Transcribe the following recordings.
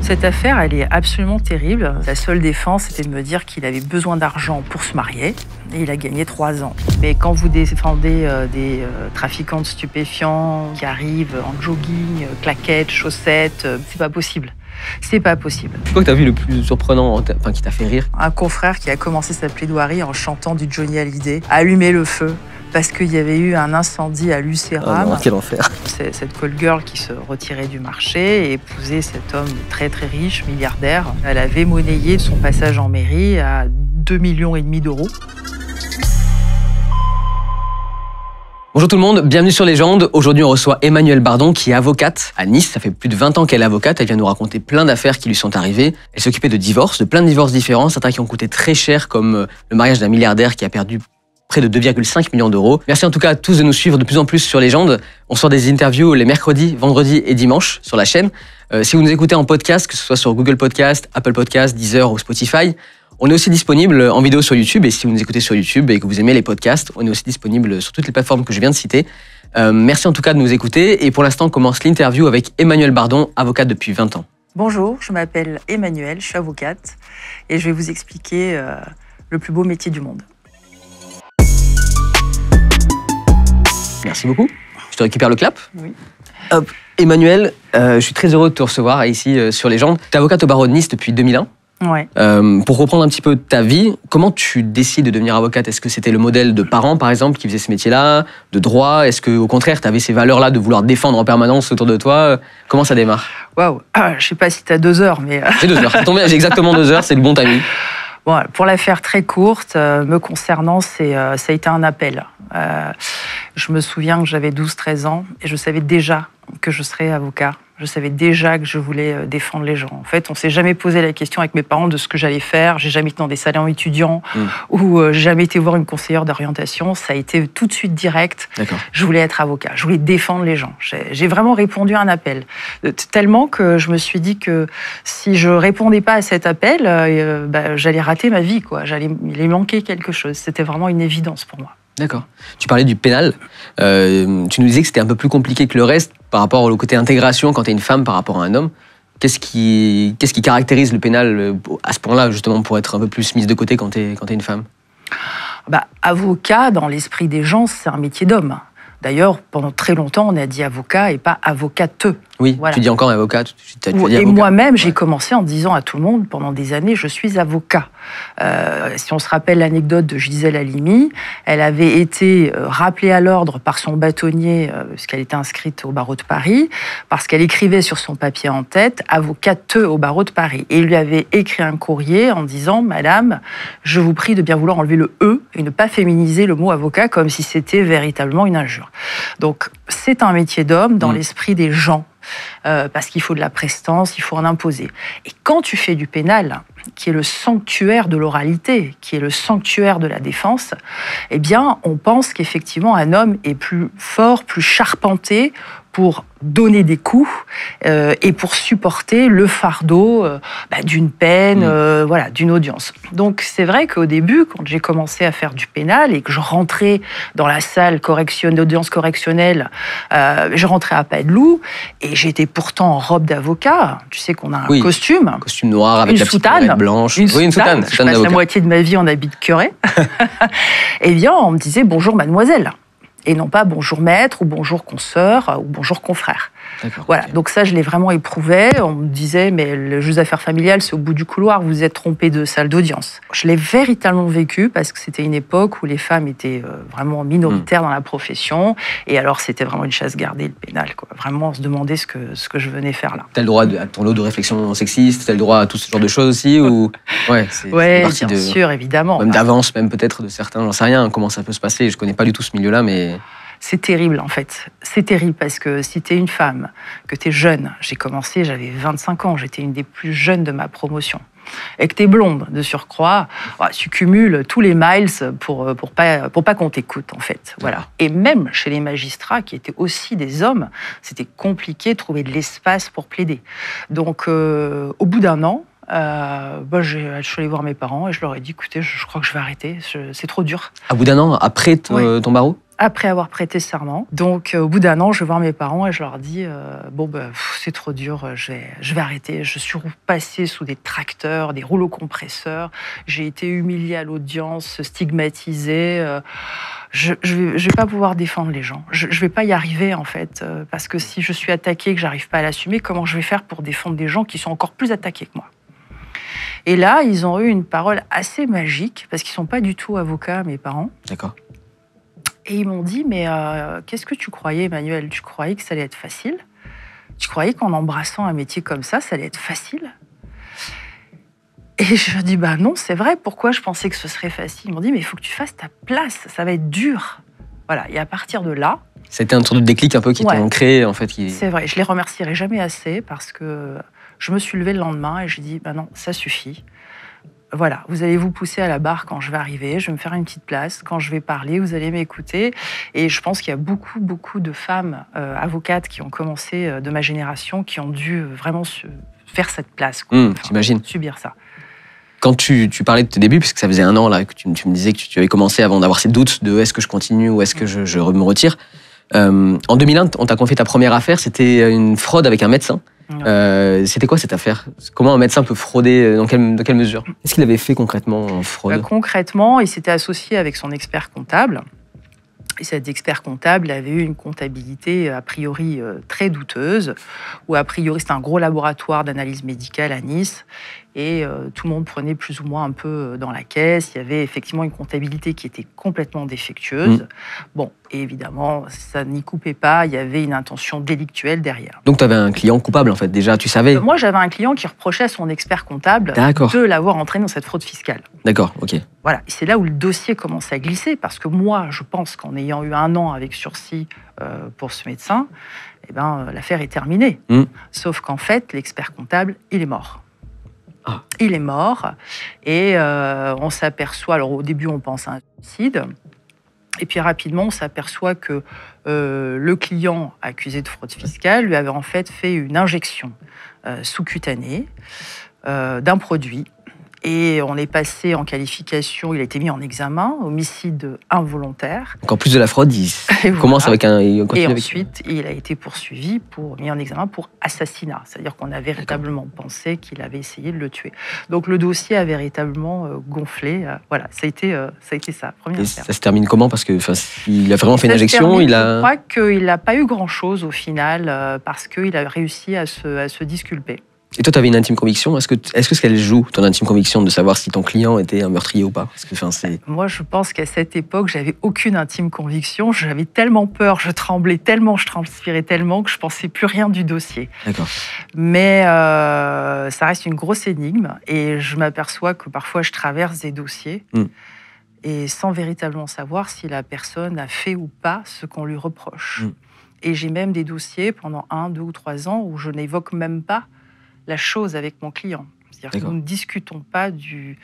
Cette affaire, elle est absolument terrible. La seule défense, c'était de me dire qu'il avait besoin d'argent pour se marier et il a gagné 3 ans. Mais quand vous défendez des trafiquants de stupéfiants qui arrivent en jogging, claquettes, chaussettes, c'est pas possible. C'est pas possible. C'est quoi que t'as vu le plus surprenant, qui t'a fait rire? Un confrère qui a commencé sa plaidoirie en chantant du Johnny Hallyday, allumer le feu. Parce qu'il y avait eu un incendie à Lucéram. Oh non, quel enfer. C'est cette call girl qui se retirait du marché et épousait cet homme très très riche, milliardaire. Elle avait monnayé son passage en mairie à 2,5 millions d'euros. Bonjour tout le monde, bienvenue sur Légende. Aujourd'hui, on reçoit Emmanuelle Bardon qui est avocate à Nice. Ça fait plus de 20 ans qu'elle est avocate. Elle vient nous raconter plein d'affaires qui lui sont arrivées. Elle s'occupait de divorces, de plein de divorces différents, certains qui ont coûté très cher, comme le mariage d'un milliardaire qui a perdu près de 2,5 millions d'euros. Merci en tout cas à tous de nous suivre de plus en plus sur Légende. On sort des interviews les mercredis, vendredis et dimanches sur la chaîne. Si vous nous écoutez en podcast, que ce soit sur Google Podcast, Apple Podcast, Deezer ou Spotify, on est aussi disponible en vidéo sur YouTube. Et si vous nous écoutez sur YouTube et que vous aimez les podcasts, on est aussi disponible sur toutes les plateformes que je viens de citer. Merci en tout cas de nous écouter. Et pour l'instant, on commence l'interview avec Emmanuelle Bardon, avocate depuis 20 ans. Bonjour, je m'appelle Emmanuelle, je suis avocate et je vais vous expliquer le plus beau métier du monde. Merci beaucoup. Je te récupère le clap. Oui. Hop. Emmanuelle, je suis très heureux de te recevoir ici sur Légende. Tu es avocate au barreau de Nice depuis 2001. Ouais. Pour reprendre un petit peu ta vie, comment tu décides de devenir avocate? Est-ce que c'était le modèle de parents, par exemple, qui faisaient ce métier-là, de droit? Est-ce qu'au contraire, tu avais ces valeurs-là de vouloir défendre en permanence autour de toi? Comment ça démarre? Waouh, je sais pas si tu as 2 heures, mais... J'ai 2 heures. Ça tombe bien, j'ai exactement 2 heures, c'est le bon timing. Bon, pour la faire très courte, me concernant, ça a été un appel. Je me souviens que j'avais 12-13 ans et je savais déjà que je serais avocat. Je savais déjà que je voulais défendre les gens. En fait, on ne s'est jamais posé la question avec mes parents de ce que j'allais faire. J'ai jamais été dans des salons étudiants ou j'ai jamais été voir une conseillère d'orientation. Ça a été tout de suite direct. D'accord. Je voulais être avocat. Je voulais défendre les gens. J'ai vraiment répondu à un appel. Tellement que je me suis dit que si je répondais pas à cet appel, j'allais rater ma vie, quoi. Il allait manquer quelque chose. C'était vraiment une évidence pour moi. D'accord. Tu parlais du pénal. Tu nous disais que c'était un peu plus compliqué que le reste par rapport au côté intégration quand tu es une femme par rapport à un homme. Qu'est-ce qui caractérise le pénal à ce point-là, justement, pour être un peu plus mise de côté quand tu es une femme? Avocat, dans l'esprit des gens, c'est un métier d'homme. D'ailleurs, pendant très longtemps, on a dit avocat et pas avocateux. Oui, voilà. Tu dis encore avocat. Et moi-même, j'ai commencé en disant à tout le monde, pendant des années, je suis avocat. Si on se rappelle l'anecdote de Gisèle Halimi, elle avait été rappelée à l'ordre par son bâtonnier, puisqu'elle était inscrite au barreau de Paris, parce qu'elle écrivait sur son papier en tête « avocateux au barreau de Paris ». Et il lui avait écrit un courrier en disant « Madame, je vous prie de bien vouloir enlever le « e » et ne pas féminiser le mot « avocat » comme si c'était véritablement une injure ». Donc, c'est un métier d'homme dans l'esprit des gens. Parce qu'il faut de la prestance, il faut en imposer. Et quand tu fais du pénal, qui est le sanctuaire de l'oralité, qui est le sanctuaire de la défense, eh bien, on pense qu'effectivement, un homme est plus fort, plus charpenté pour donner des coups et pour supporter le fardeau d'une peine, d'une audience. Donc c'est vrai qu'au début, quand j'ai commencé à faire du pénal et que je rentrais dans la salle d'audience correctionnelle, je rentrais à pas de loup et j'étais pourtant en robe d'avocat. Tu sais qu'on a un costume. Un costume noir avec la soutane blanche. Une soutane. Je passe la moitié de ma vie en habit de curé. Eh bien, on me disait bonjour mademoiselle. Et non pas bonjour maître, ou bonjour consoeur, ou bonjour confrère. Voilà, donc ça, je l'ai vraiment éprouvé. On me disait, mais le juge d'affaires familiales, c'est au bout du couloir, vous vous êtes trompé de salle d'audience. Je l'ai véritablement vécu parce que c'était une époque où les femmes étaient vraiment minoritaires dans la profession. Et alors, c'était vraiment une chasse gardée, le pénal, quoi. Vraiment, on se demandait ce que je venais faire là. T'as le droit à ton lot de réflexion sexiste, t'as le droit à tout ce genre de choses aussi ou... Ouais, bien sûr, évidemment. Même d'avance, même peut-être de certains, j'en sais rien, comment ça peut se passer. Je connais pas du tout ce milieu-là, mais... C'est terrible, en fait. C'est terrible parce que si t'es une femme, que t'es jeune, j'ai commencé, j'avais 25 ans, j'étais une des plus jeunes de ma promotion, et que t'es blonde, de surcroît, tu cumules tous les miles pour pas qu'on t'écoute, en fait. Voilà. Et même chez les magistrats, qui étaient aussi des hommes, c'était compliqué de trouver de l'espace pour plaider. Donc, au bout d'un an, je suis allée voir mes parents et je leur ai dit, écoutez, je crois que je vais arrêter, c'est trop dur. À bout d'un an, après ton barreau? après avoir prêté serment. Donc, au bout d'un an, je vais voir mes parents et je leur dis c'est trop dur, je vais arrêter. Je suis passée sous des tracteurs, des rouleaux compresseurs. J'ai été humiliée à l'audience, stigmatisée. Je vais pas pouvoir défendre les gens. Je vais pas y arriver, en fait. Parce que si je suis attaquée et que j'arrive pas à l'assumer, comment je vais faire pour défendre des gens qui sont encore plus attaqués que moi? Et là, ils ont eu une parole assez magique, parce qu'ils sont pas du tout avocats, mes parents. D'accord. Et ils m'ont dit, mais qu'est-ce que tu croyais, Emmanuel? Tu croyais que ça allait être facile? Tu croyais qu'en embrassant un métier comme ça allait être facile? Et je dis, bah non, c'est vrai, pourquoi je pensais que ce serait facile? Ils m'ont dit, mais il faut que tu fasses ta place, ça va être dur. Voilà, et à partir de là... C'était un tour de déclic un peu qui t'ont créé, en fait. C'est vrai, je les remercierai jamais assez, parce que je me suis levée le lendemain et j'ai dit, bah non, ça suffit. Voilà, vous allez vous pousser à la barre quand je vais arriver, je vais me faire une petite place, quand je vais parler, vous allez m'écouter. Et je pense qu'il y a beaucoup de femmes avocates qui ont commencé de ma génération, qui ont dû vraiment faire cette place. J'imagine. Subir ça. Quand tu parlais de tes débuts, puisque ça faisait un an là, que tu me disais que tu avais commencé avant d'avoir ces doutes de est-ce que je continue ou est-ce que je me retire. En 2001, on t'a confié ta première affaire, c'était une fraude avec un médecin. C'était quoi cette affaire? Comment un médecin peut frauder? Dans quelle mesure? Qu'est-ce qu'il avait fait concrètement en fraude? Concrètement, il s'était associé avec son expert comptable. Et cet expert comptable avait eu une comptabilité a priori très douteuse, ou a priori c'était un gros laboratoire d'analyse médicale à Nice, et tout le monde prenait plus ou moins un peu dans la caisse. Il y avait effectivement une comptabilité qui était complètement défectueuse. Bon, et évidemment, ça n'y coupait pas, il y avait une intention délictuelle derrière. Donc tu avais un client coupable en fait, déjà, tu savais? Moi, j'avais un client qui reprochait à son expert comptable de l'avoir entraîné dans cette fraude fiscale. D'accord, ok. Voilà, et c'est là où le dossier commence à glisser, parce que moi, je pense qu'en ayant eu 1 an avec sursis pour ce médecin, eh ben, l'affaire est terminée. Sauf qu'en fait, l'expert comptable, il est mort. Il est mort, et on s'aperçoit, alors au début on pense à un suicide, et puis rapidement on s'aperçoit que le client accusé de fraude fiscale lui avait en fait une injection sous-cutanée d'un produit. Et on est passé en qualification, il a été mis en examen, homicide involontaire. Donc en plus de la fraude, il commence avec un... Et ensuite, il a été poursuivi, mis en examen pour assassinat. C'est-à-dire qu'on a véritablement pensé qu'il avait essayé de le tuer. Donc le dossier a véritablement gonflé. Voilà, ça a été ça, première affaire. Ça se termine comment? Parce qu'il a vraiment fait une injection. Je crois qu'il n'a pas eu grand-chose au final, parce qu'il a réussi à se disculper. Et toi, tu avais une intime conviction. Est-ce que qu'elle joue, ton intime conviction, de savoir si ton client était un meurtrier ou pas? Moi, je pense qu'à cette époque, j'avais aucune intime conviction. J'avais tellement peur, je tremblais tellement, je transpirais tellement que je pensais plus rien du dossier. D'accord. Mais ça reste une grosse énigme, et je m'aperçois que parfois, je traverse des dossiers et sans véritablement savoir si la personne a fait ou pas ce qu'on lui reproche. Et j'ai même des dossiers pendant 1, 2 ou 3 ans où je n'évoque même pas la chose avec mon client. C'est-à-dire que nous ne discutons pas de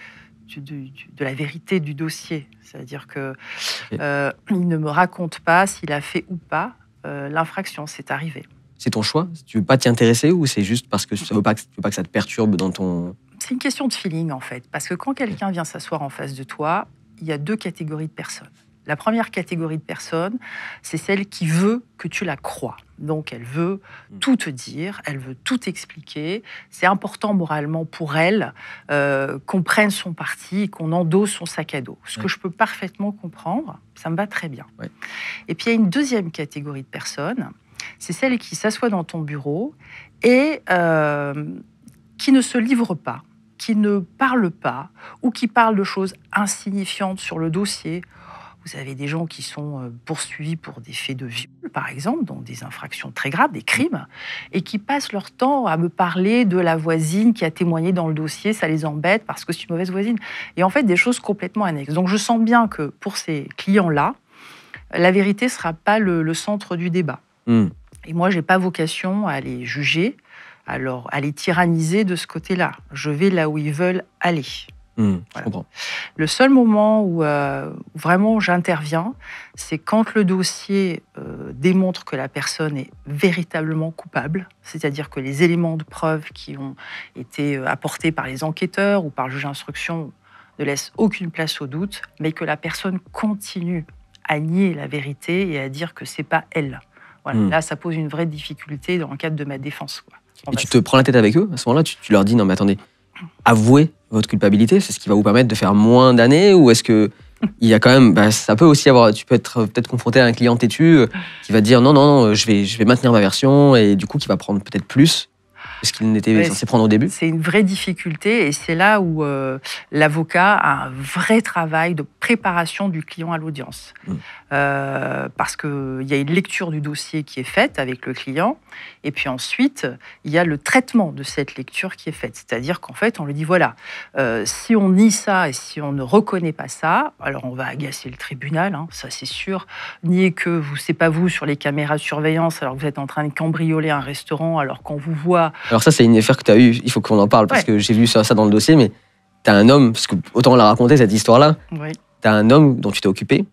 la vérité du dossier. C'est-à-dire qu'il ne me raconte pas s'il a fait ou pas l'infraction. C'est arrivé. C'est ton choix? Tu ne veux pas t'y intéresser, ou c'est juste parce que tu ne veux pas que ça te perturbe dans ton... C'est une question de feeling, en fait. Parce que quand quelqu'un vient s'asseoir en face de toi, il y a 2 catégories de personnes. La première catégorie de personnes, c'est celle qui veut que tu la crois. Donc, elle veut tout te dire, elle veut tout expliquer. C'est important moralement pour elle qu'on prenne son parti, qu'on endosse son sac à dos. Ce que je peux parfaitement comprendre, ça me va très bien. Et puis, il y a une deuxième catégorie de personnes, c'est celle qui s'assoit dans ton bureau et qui ne se livre pas, qui ne parle pas, ou qui parle de choses insignifiantes sur le dossier. Vous avez des gens qui sont poursuivis pour des faits de viol, par exemple, donc des infractions très graves, des crimes, et qui passent leur temps à me parler de la voisine qui a témoigné dans le dossier, ça les embête parce que c'est une mauvaise voisine. Et en fait, des choses complètement annexes. Donc je sens bien que pour ces clients-là, la vérité ne sera pas le centre du débat. Et moi, je n'ai pas vocation à les juger, à les tyranniser de ce côté-là. Je vais là où ils veulent aller. Voilà. Je comprends. Le seul moment où vraiment j'interviens, c'est quand le dossier démontre que la personne est véritablement coupable, c'est-à-dire que les éléments de preuve qui ont été apportés par les enquêteurs ou par le juge d'instruction ne laissent aucune place au doute, mais que la personne continue à nier la vérité et à dire que c'est pas elle. Voilà. Là, ça pose une vraie difficulté dans le cadre de ma défense, quoi. Et tu te prends la tête avec eux à ce moment-là, tu leur dis non mais attendez, avouez votre culpabilité, c'est ce qui va vous permettre de faire moins d'années, ou est-ce que il y a quand même, ça peut aussi avoir, tu peux être peut-être confronté à un client têtu qui va te dire non, je vais maintenir ma version, et du coup qui va prendre peut-être plus que ce qu'il n'était censé prendre au début. C'est une vraie difficulté, et c'est là où l'avocat a un vrai travail de préparation du client à l'audience. Parce qu'il y a une lecture du dossier qui est faite avec le client, et puis ensuite, il y a le traitement de cette lecture qui est faite. C'est-à-dire qu'en fait, on lui dit, voilà, si on nie ça et si on ne reconnaît pas ça, alors on va agacer le tribunal, hein, ça c'est sûr. Nier que c'est pas vous sur les caméras de surveillance alors que vous êtes en train de cambrioler un restaurant alors qu'on vous voit. Alors ça, c'est une affaire que tu as eue, il faut qu'on en parle, parce que j'ai vu ça dans le dossier, mais tu as un homme, parce que autant on l'a raconté cette histoire-là, tu as un homme dont tu t'es occupé,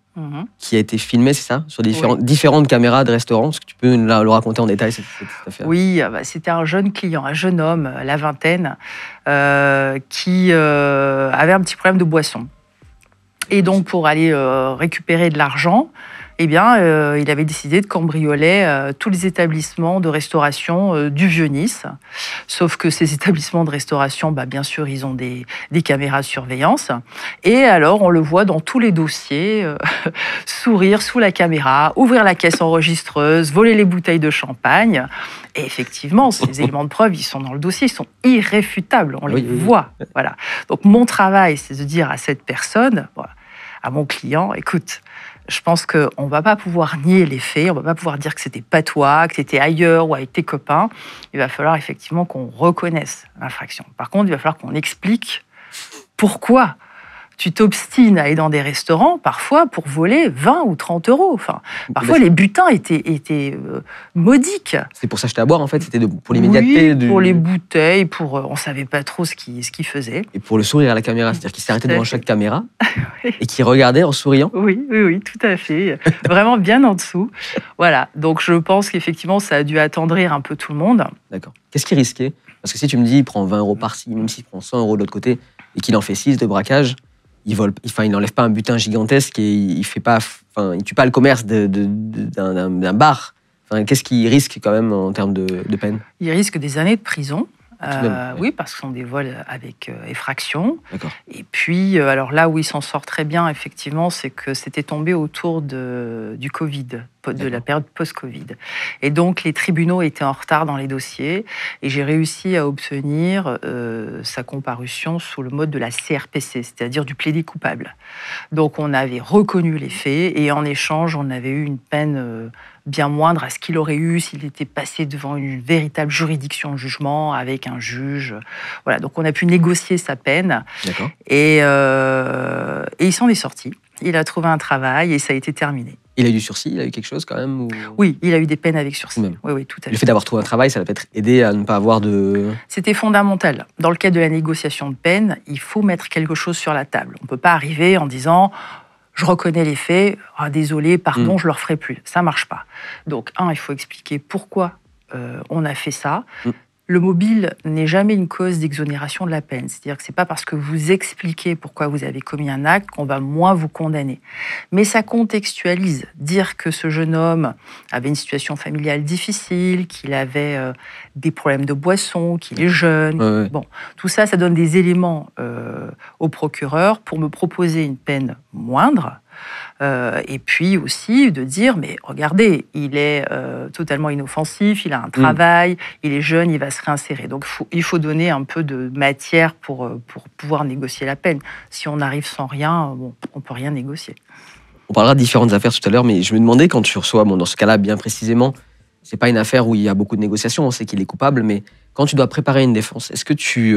qui a été filmé, c'est ça, sur différentes caméras de restaurants. Est-ce que tu peux le raconter en détail, cette affaire? Oui, c'était un jeune client, un jeune homme, à la vingtaine, qui avait un petit problème de boisson. Et donc, pour aller récupérer de l'argent, eh bien, il avait décidé de cambrioler tous les établissements de restauration du Vieux-Nice. Sauf que ces établissements de restauration, bien sûr, ils ont des caméras de surveillance. Et alors, on le voit dans tous les dossiers, sourire sous la caméra, ouvrir la caisse enregistreuse, voler les bouteilles de champagne. Et effectivement, ces éléments de preuve, ils sont dans le dossier, ils sont irréfutables, on les voit. Voilà. Donc, mon travail, c'est de dire à cette personne, à mon client, écoute, je pense qu'on ne va pas pouvoir nier les faits, on ne va pas pouvoir dire que c'était pas toi, que tu étais ailleurs ou avec tes copains. Il va falloir effectivement qu'on reconnaisse l'infraction. Par contre, il va falloir qu'on explique pourquoi tu t'obstines à aller dans des restaurants, parfois pour voler 20 ou 30 euros. Enfin, parfois, les butins étaient modiques. C'est pour s'acheter à boire, en fait? C'était pour l'immédiateté? Oui, pour les bouteilles, on ne savait pas trop ce qu'il faisait. Et pour le sourire à la caméra, c'est-à-dire qu'il s'arrêtait devant chaque caméra et qu'il regardait en souriant? Oui, tout à fait. Vraiment bien en dessous. Voilà, donc je pense qu'effectivement, ça a dû attendrir un peu tout le monde. D'accord. Qu'est-ce qui risquait? Parce que si tu me dis, il prend 20 euros par-ci, même s'il prend 100 euros de l'autre côté, et qu'il en fait 6 de braquage, il n'enlève pas un butin gigantesque et il tue pas le commerce d'un bar. Qu'est-ce qu'il risque quand même en termes de peine? Il risque des années de prison. Oui, parce que ce sont des vols avec effraction. Et puis, alors là où il s'en sort très bien, effectivement, c'est que c'était tombé autour du Covid, de la période post-Covid. Et donc, les tribunaux étaient en retard dans les dossiers. Et j'ai réussi à obtenir sa comparution sous le mode de la CRPC, c'est-à-dire du plaidé coupable. Donc, on avait reconnu les faits et en échange, on avait eu une peine bien moindre à ce qu'il aurait eu s'il était passé devant une véritable juridiction de jugement avec un juge. Voilà, donc on a pu négocier sa peine. Et il s'en est sorti. Il a trouvé un travail et ça a été terminé. Il a eu du sursis? Il a eu quelque chose quand même ou... Oui, il a eu des peines avec sursis. Oui, tout à fait. Le fait d'avoir trouvé un travail, ça l'a peut-être aidé à ne pas avoir de... C'était fondamental. Dans le cadre de la négociation de peine, il faut mettre quelque chose sur la table. On ne peut pas arriver en disant... Je reconnais les faits, désolé, pardon, je ne le referai plus. Ça ne marche pas. Donc, il faut expliquer pourquoi on a fait ça. Le mobile n'est jamais une cause d'exonération de la peine. C'est-à-dire que ce n'est pas parce que vous expliquez pourquoi vous avez commis un acte qu'on va moins vous condamner. Mais ça contextualise. Dire que ce jeune homme avait une situation familiale difficile, qu'il avait des problèmes de boisson, qu'il est jeune. Bon, tout ça, ça donne des éléments au procureur pour me proposer une peine moindre. Et puis aussi de dire, mais regardez, il est totalement inoffensif, il a un travail, il est jeune, il va se réinsérer. Donc il faut donner un peu de matière pour pouvoir négocier la peine. Si on arrive sans rien, on ne peut rien négocier. On parlera de différentes affaires tout à l'heure, mais je me demandais quand tu reçois, dans ce cas-là bien précisément, c'est pas une affaire où il y a beaucoup de négociations, on sait qu'il est coupable, mais quand tu dois préparer une défense, est-ce que tu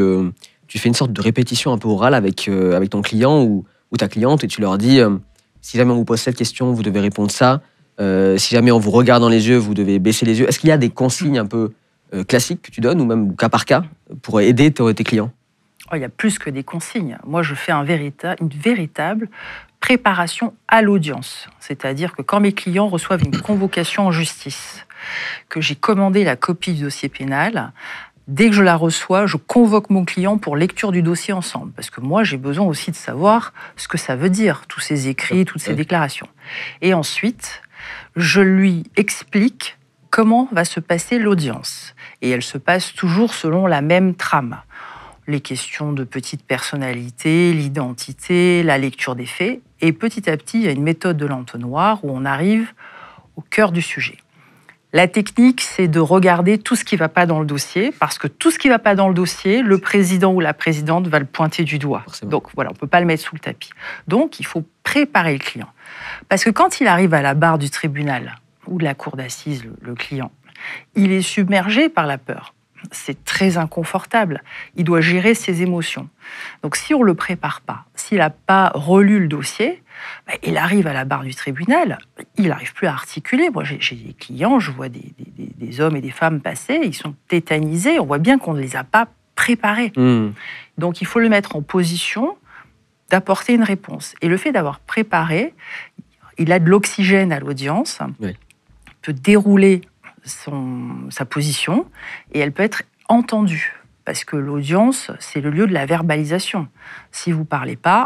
fais une sorte de répétition un peu orale avec ton client ou ta cliente et tu leur dis... si jamais on vous pose cette question, vous devez répondre ça. Si jamais on vous regarde dans les yeux, vous devez baisser les yeux. Est-ce qu'il y a des consignes un peu classiques que tu donnes, ou même cas par cas, pour aider tes clients? Il y a plus que des consignes. Moi, je fais une véritable préparation à l'audience. C'est-à-dire que quand mes clients reçoivent une convocation en justice, que j'ai commandé la copie du dossier pénal, Dès que je la reçois, je convoque mon client pour lecture du dossier ensemble. Parce que moi, j'ai besoin aussi de savoir ce que ça veut dire, tous ces écrits, toutes ces déclarations. Et ensuite, je lui explique comment va se passer l'audience. Et elle se passe toujours selon la même trame. Les questions de petite personnalité, l'identité, la lecture des faits. Et petit à petit, il y a une méthode de l'entonnoir où on arrive au cœur du sujet. La technique, c'est de regarder tout ce qui ne va pas dans le dossier, parce que tout ce qui ne va pas dans le dossier, le président ou la présidente va le pointer du doigt. Forcément. Donc voilà, on ne peut pas le mettre sous le tapis. Donc il faut préparer le client. Parce que quand il arrive à la barre du tribunal ou de la cour d'assises, le client, il est submergé par la peur. C'est très inconfortable. Il doit gérer ses émotions. Donc si on ne le prépare pas, s'il n'a pas relu le dossier, il arrive à la barre du tribunal, il n'arrive plus à articuler. Moi, j'ai des clients, je vois des hommes et des femmes passer, ils sont tétanisés, on voit bien qu'on ne les a pas préparés. Donc il faut le mettre en position d'apporter une réponse. Et le fait d'avoir préparé, il a de l'oxygène à l'audience, il peut dérouler sa position et elle peut être entendue. Parce que l'audience, c'est le lieu de la verbalisation. Si vous ne parlez pas,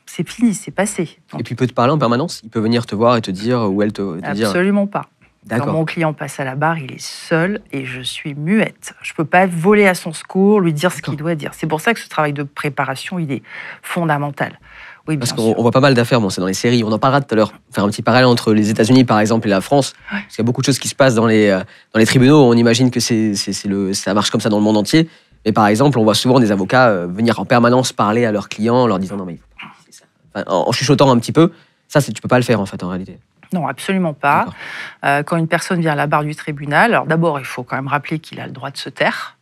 c'est fini, c'est passé. Donc, et puis il peut te parler en permanence? Il peut venir te voir et te dire, ou elle te dire... Absolument pas. D'accord. Quand mon client passe à la barre, il est seul et je suis muette. Je ne peux pas voler à son secours, lui dire ce qu'il doit dire. C'est pour ça que ce travail de préparation, il est fondamental. Oui, parce qu'on voit pas mal d'affaires, bon, c'est dans les séries, on en parlera tout à l'heure, faire un petit parallèle entre les États-Unis par exemple et la France, parce qu'il y a beaucoup de choses qui se passent dans les tribunaux, on imagine que ça marche comme ça dans le monde entier, mais par exemple on voit souvent des avocats venir en permanence parler à leurs clients en leur disant non mais il faut pas utiliser ça, enfin, en chuchotant un petit peu, ça tu peux pas le faire en fait en réalité. Non, absolument pas. Quand une personne vient à la barre du tribunal, alors d'abord il faut quand même rappeler qu'il a le droit de se taire.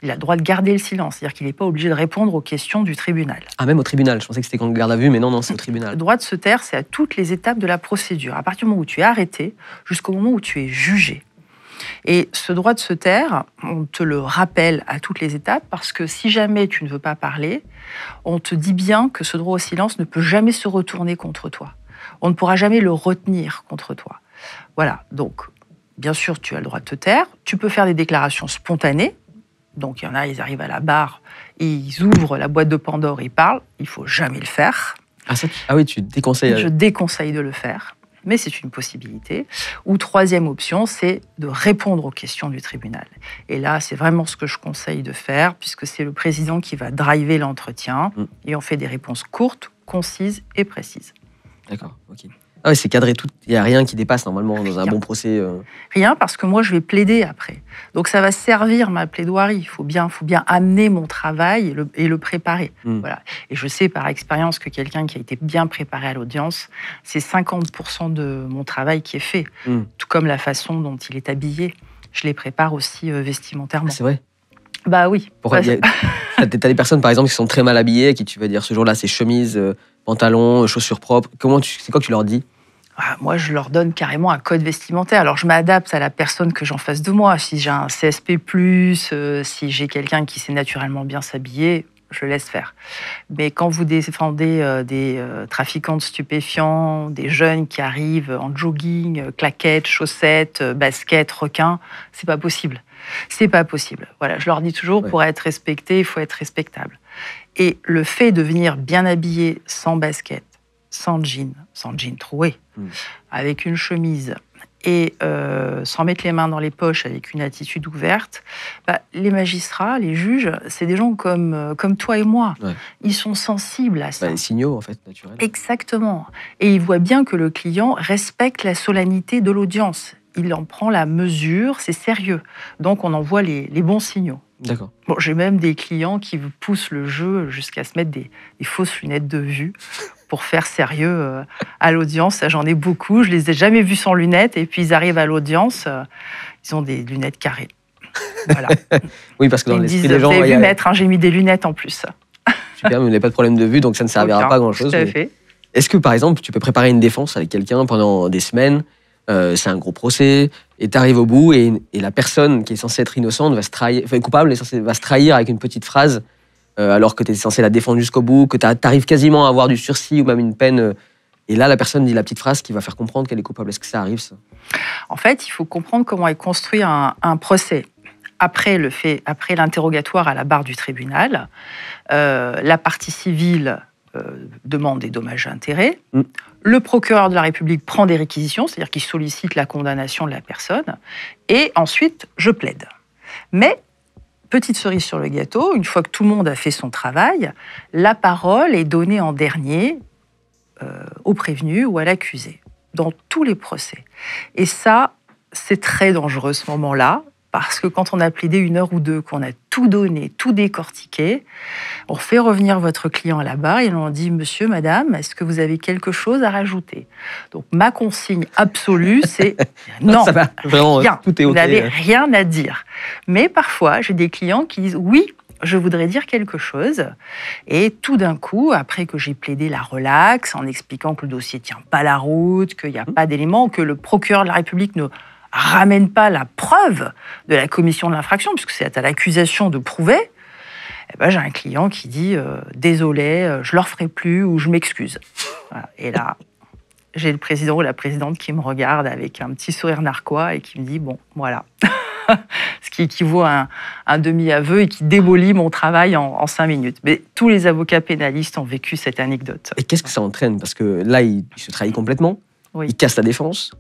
Il a le droit de garder le silence, c'est-à-dire qu'il n'est pas obligé de répondre aux questions du tribunal. Ah, même au tribunal? Je pensais que c'était quand le garde à vue, mais non, c'est au tribunal. Le droit de se taire, c'est à toutes les étapes de la procédure, à partir du moment où tu es arrêté jusqu'au moment où tu es jugé. Et ce droit de se taire, on te le rappelle à toutes les étapes, parce que si jamais tu ne veux pas parler, on te dit bien que ce droit au silence ne peut jamais se retourner contre toi. On ne pourra jamais le retenir contre toi. Voilà, donc, bien sûr, tu as le droit de te taire, tu peux faire des déclarations spontanées. Donc, il y en a, ils arrivent à la barre, et ils ouvrent la boîte de Pandore et ils parlent. Il ne faut jamais le faire. Ah oui, tu déconseilles. Je déconseille de le faire, mais c'est une possibilité. Ou troisième option, c'est de répondre aux questions du tribunal. Et là, c'est vraiment ce que je conseille de faire, puisque c'est le président qui va driver l'entretien, et on fait des réponses courtes, concises et précises. D'accord, ok. Ah oui, c'est cadré tout. Il n'y a rien qui dépasse normalement dans un bon procès. Rien, parce que moi, je vais plaider après. Donc, ça va servir ma plaidoirie. Il faut bien amener mon travail et le préparer. Voilà. Et je sais par expérience que quelqu'un qui a été bien préparé à l'audience, c'est 50% de mon travail qui est fait. Tout comme la façon dont il est habillé. Je les prépare aussi vestimentairement. Ah, c'est vrai? Bah oui. T'as des personnes, par exemple, qui sont très mal habillées, à qui tu vas dire ce jour-là, c'est chemise, pantalon, chaussures propres. C'est quoi que tu leur dis? Moi, je leur donne carrément un code vestimentaire. Alors, je m'adapte à la personne que j'ai en face de moi. Si j'ai un CSP+, si j'ai quelqu'un qui sait naturellement bien s'habiller, je laisse faire. Mais quand vous défendez des trafiquants de stupéfiants, des jeunes qui arrivent en jogging, claquettes, chaussettes, baskets, requins, c'est pas possible. C'est pas possible. Voilà, je leur dis toujours, pour être respecté, il faut être respectable. Et le fait de venir bien habillé, sans basket, sans jean troué, avec une chemise et sans mettre les mains dans les poches, avec une attitude ouverte, les magistrats, les juges, c'est des gens comme toi et moi. Ils sont sensibles à ça. Les signaux, en fait, naturels. Exactement. Et ils voient bien que le client respecte la solennité de l'audience. Il en prend la mesure, c'est sérieux. Donc, on envoie les bons signaux. D'accord. Bon, j'ai même des clients qui poussent le jeu jusqu'à se mettre des fausses lunettes de vue pour faire sérieux à l'audience. J'en ai beaucoup, je les ai jamais vus sans lunettes, et puis ils arrivent à l'audience, ils ont des lunettes carrées. Voilà. Oui, parce que dans l'esprit des gens... Vous avez vu, maître, j'ai mis des lunettes en plus. Super, mais vous n'avez pas de problème de vue, donc ça ne servira pas à grand-chose. Tout à fait. Est-ce que, par exemple, tu peux préparer une défense avec quelqu'un pendant des semaines, c'est un gros procès, et tu arrives au bout, et la personne qui est censée être innocente va se trahir, enfin coupable, va se trahir avec une petite phrase, alors que tu es censé la défendre jusqu'au bout, que tu arrives quasiment à avoir du sursis ou même une peine, et là la personne dit la petite phrase qui va faire comprendre qu'elle est coupable. Est-ce que ça arrive, ça? En fait, il faut comprendre comment est construit un procès. après l'interrogatoire à la barre du tribunal, la partie civile demande des dommages et intérêts. Le procureur de la République prend des réquisitions, c'est-à-dire qu'il sollicite la condamnation de la personne, et ensuite, je plaide. Mais, petite cerise sur le gâteau, une fois que tout le monde a fait son travail, la parole est donnée en dernier au prévenu ou à l'accusé, dans tous les procès. Et ça, c'est très dangereux ce moment-là, parce que quand on a plaidé 1 heure ou 2, qu'on a tout donné, tout décortiqué, on fait revenir votre client à la barre et on dit « Monsieur, madame, est-ce que vous avez quelque chose à rajouter ?» Donc ma consigne absolue, c'est « Non, ça va, vraiment, rien, tout est vous OK. n'avez rien à dire. » Mais parfois, j'ai des clients qui disent « Oui, je voudrais dire quelque chose. » Et tout d'un coup, après que j'ai plaidé la relaxe, en expliquant que le dossier ne tient pas la route, qu'il n'y a pas d'éléments, que le procureur de la République ne ramène pas la preuve de la commission de l'infraction, puisque c'est à l'accusation de prouver, eh ben, j'ai un client qui dit désolé, je ne le referai plus ou je m'excuse. Voilà. Et là, j'ai le président ou la présidente qui me regarde avec un petit sourire narquois et qui me dit bon, voilà. Ce qui équivaut à un demi-aveu et qui démolit mon travail en 5 minutes. Mais tous les avocats pénalistes ont vécu cette anecdote. Et qu'est-ce que ça entraîne? Parce que là, il se trahit complètement, Oui. il casse la défense.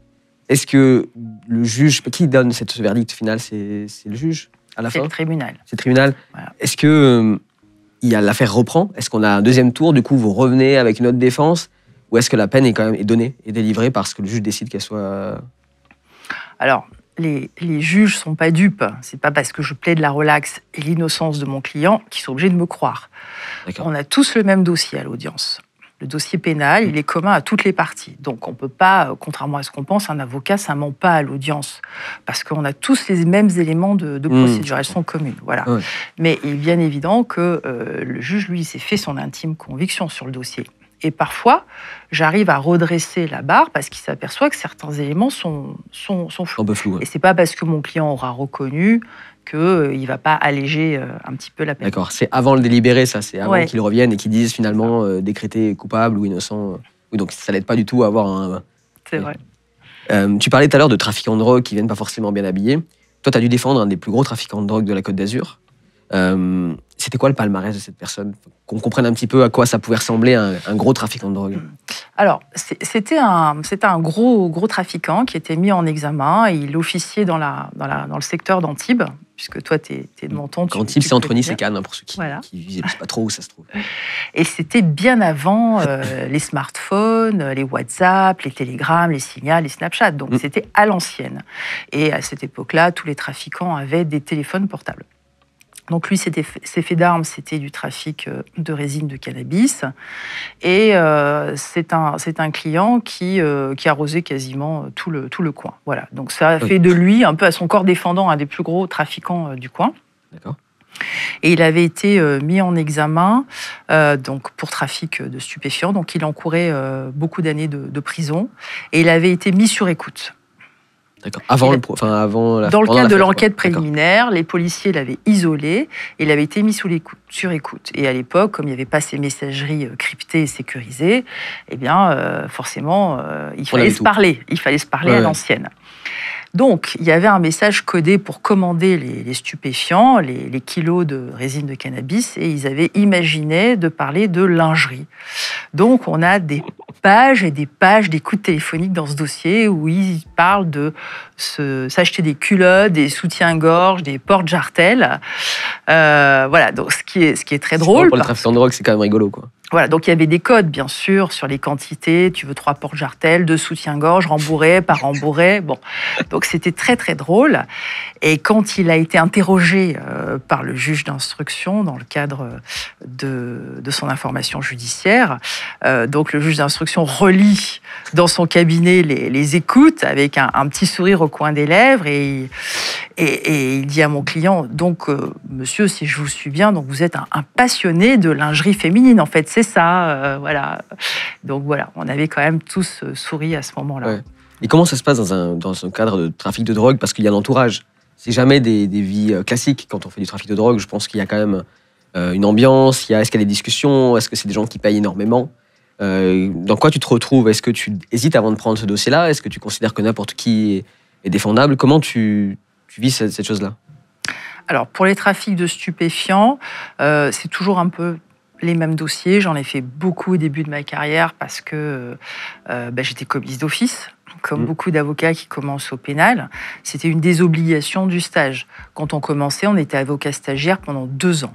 Est-ce que le juge, qui donne ce verdict final? C'est le juge à la fin? C'est le tribunal. C'est le tribunal. Voilà. Est-ce que l'affaire reprend? Est-ce qu'on a un deuxième tour? Du coup, vous revenez avec une autre défense? Ou est-ce que la peine est quand même donnée et délivrée parce que le juge décide qu'elle soit... Alors, les juges ne sont pas dupes. C'est pas parce que je plaide la relaxe et l'innocence de mon client qu'ils sont obligés de me croire. On a tous le même dossier à l'audience. Le dossier pénal, il est commun à toutes les parties. Donc on ne peut pas, contrairement à ce qu'on pense, un avocat, ça ne ment pas à l'audience. Parce qu'on a tous les mêmes éléments de procédure, elles sont communes. Voilà. Ouais. Mais il est bien évident que le juge, lui, s'est fait son intime conviction sur le dossier. Et parfois, j'arrive à redresser la barre parce qu'il s'aperçoit que certains éléments sont flous. Un peu flou. Ouais. Et ce n'est pas parce que mon client aura reconnu qu'il ne va pas alléger un petit peu la peine. D'accord, c'est avant le délibéré, ça, c'est avant Ouais. qu'ils reviennent et qu'ils disent finalement décrété coupable ou innocent. Oui, donc ça l'aide pas du tout à avoir un... C'est vrai. Tu parlais tout à l'heure de trafiquants de drogue qui viennent pas forcément bien habillés. Toi, tu as dû défendre un des plus gros trafiquants de drogue de la Côte d'Azur. C'était quoi le palmarès de cette personne? Qu'on comprenne un petit peu à quoi ça pouvait ressembler un gros trafiquant de drogue. Alors, c'était un gros trafiquant qui était mis en examen et il officiait dans le secteur d'Antibes, puisque toi, tu es de Menton. Antibes, c'est entre Nice et Cannes, pour ceux qui Voilà. ne savent pas trop où ça se trouve. Et c'était bien avant les smartphones, les WhatsApp, les télégrammes, les signals, les Snapchat. Donc, c'était à l'ancienne. Et à cette époque-là, tous les trafiquants avaient des téléphones portables. Donc lui, ses faits d'armes, c'était du trafic de résine de cannabis. Et c'est un client qui arrosait quasiment tout le coin. Voilà. Donc ça a fait de lui, un peu à son corps défendant, un des plus gros trafiquants du coin. D'accord. Et il avait été mis en examen donc pour trafic de stupéfiants. Donc il encourait beaucoup d'années de prison. Et il avait été mis sur écoute. D'accord. Avant la... Dans le cadre de l'enquête préliminaire, les policiers l'avaient isolé et il avait été mis sur écoute. Et à l'époque, comme il n'y avait pas ces messageries cryptées et sécurisées, eh bien, forcément, il fallait se parler. Il fallait se parler à l'ancienne. Donc, il y avait un message codé pour commander les stupéfiants, les kilos de résine de cannabis, et ils avaient imaginé de parler de lingerie. Donc, on a des pages et des pages d'écoute téléphonique dans ce dossier où ils parlent de s'acheter des culottes, des soutiens-gorge, des porte-jartelles. Voilà, donc ce qui est très drôle. Pour le trafiquant de drogue, c'est quand même rigolo, quoi. Voilà, donc il y avait des codes, bien sûr, sur les quantités. Tu veux 3 porte-jartelles, 2 soutiens-gorge, rembourrés, pas rembourrés. Bon, donc c'était très, très drôle. Et quand il a été interrogé par le juge d'instruction dans le cadre de son information judiciaire, donc le juge d'instruction relit dans son cabinet les écoutes avec un petit sourire au coin des lèvres et il dit à mon client, donc monsieur, si je vous suis bien, donc vous êtes un passionné de lingerie féminine, en fait, c'est ça, voilà. Donc voilà, on avait quand même tous souri à ce moment-là. Ouais. Et comment ça se passe dans un cadre de trafic de drogue? Parce qu'il y a l'entourage. C'est jamais des vies classiques quand on fait du trafic de drogue. Je pense qu'il y a quand même une ambiance. Est-ce qu'il y a des discussions? Est-ce que c'est des gens qui payent énormément? Dans quoi tu te retrouves? Est-ce que tu hésites avant de prendre ce dossier-là? Est-ce que tu considères que n'importe qui est défendable? Comment tu vis cette chose-là? Alors, pour les trafics de stupéfiants, c'est toujours un peu les mêmes dossiers. J'en ai fait beaucoup au début de ma carrière parce que j'étais commise d'office. Comme beaucoup d'avocats qui commencent au pénal, c'était une des obligations du stage. Quand on commençait, on était avocat stagiaire pendant 2 ans.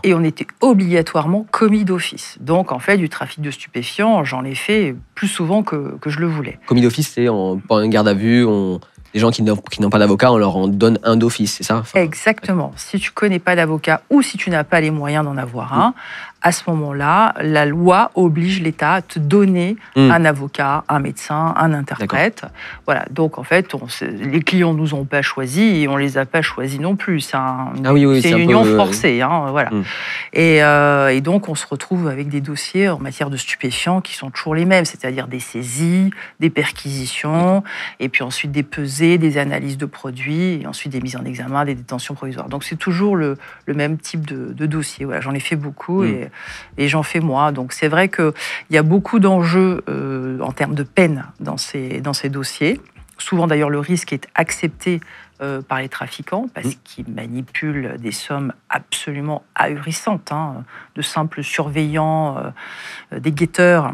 Et on était obligatoirement commis d'office. Donc, en fait, du trafic de stupéfiants, j'en ai fait plus souvent que je le voulais. Commis d'office, c'est pendant une garde à vue, les gens qui n'ont pas d'avocat, on leur en donne un d'office, c'est ça? Exactement. Si tu ne connais pas d'avocat ou si tu n'as pas les moyens d'en avoir un, à ce moment-là, la loi oblige l'État à te donner un avocat, un médecin, un interprète. Voilà. Donc, en fait, les clients ne nous ont pas choisis et on ne les a pas choisis non plus. C'est une union forcée. Voilà. Et donc, on se retrouve avec des dossiers en matière de stupéfiants qui sont toujours les mêmes, c'est-à-dire des saisies, des perquisitions, et puis ensuite des pesées, des analyses de produits, et ensuite des mises en examen, des détentions provisoires. Donc, c'est toujours le même type de dossier. Voilà, j'en ai fait beaucoup et j'en fais moi. Donc, c'est vrai qu'il y a beaucoup d'enjeux en termes de peine dans ces dossiers. Souvent, d'ailleurs, le risque est accepté par les trafiquants parce qu'ils manipulent des sommes absolument ahurissantes. De simples surveillants, des guetteurs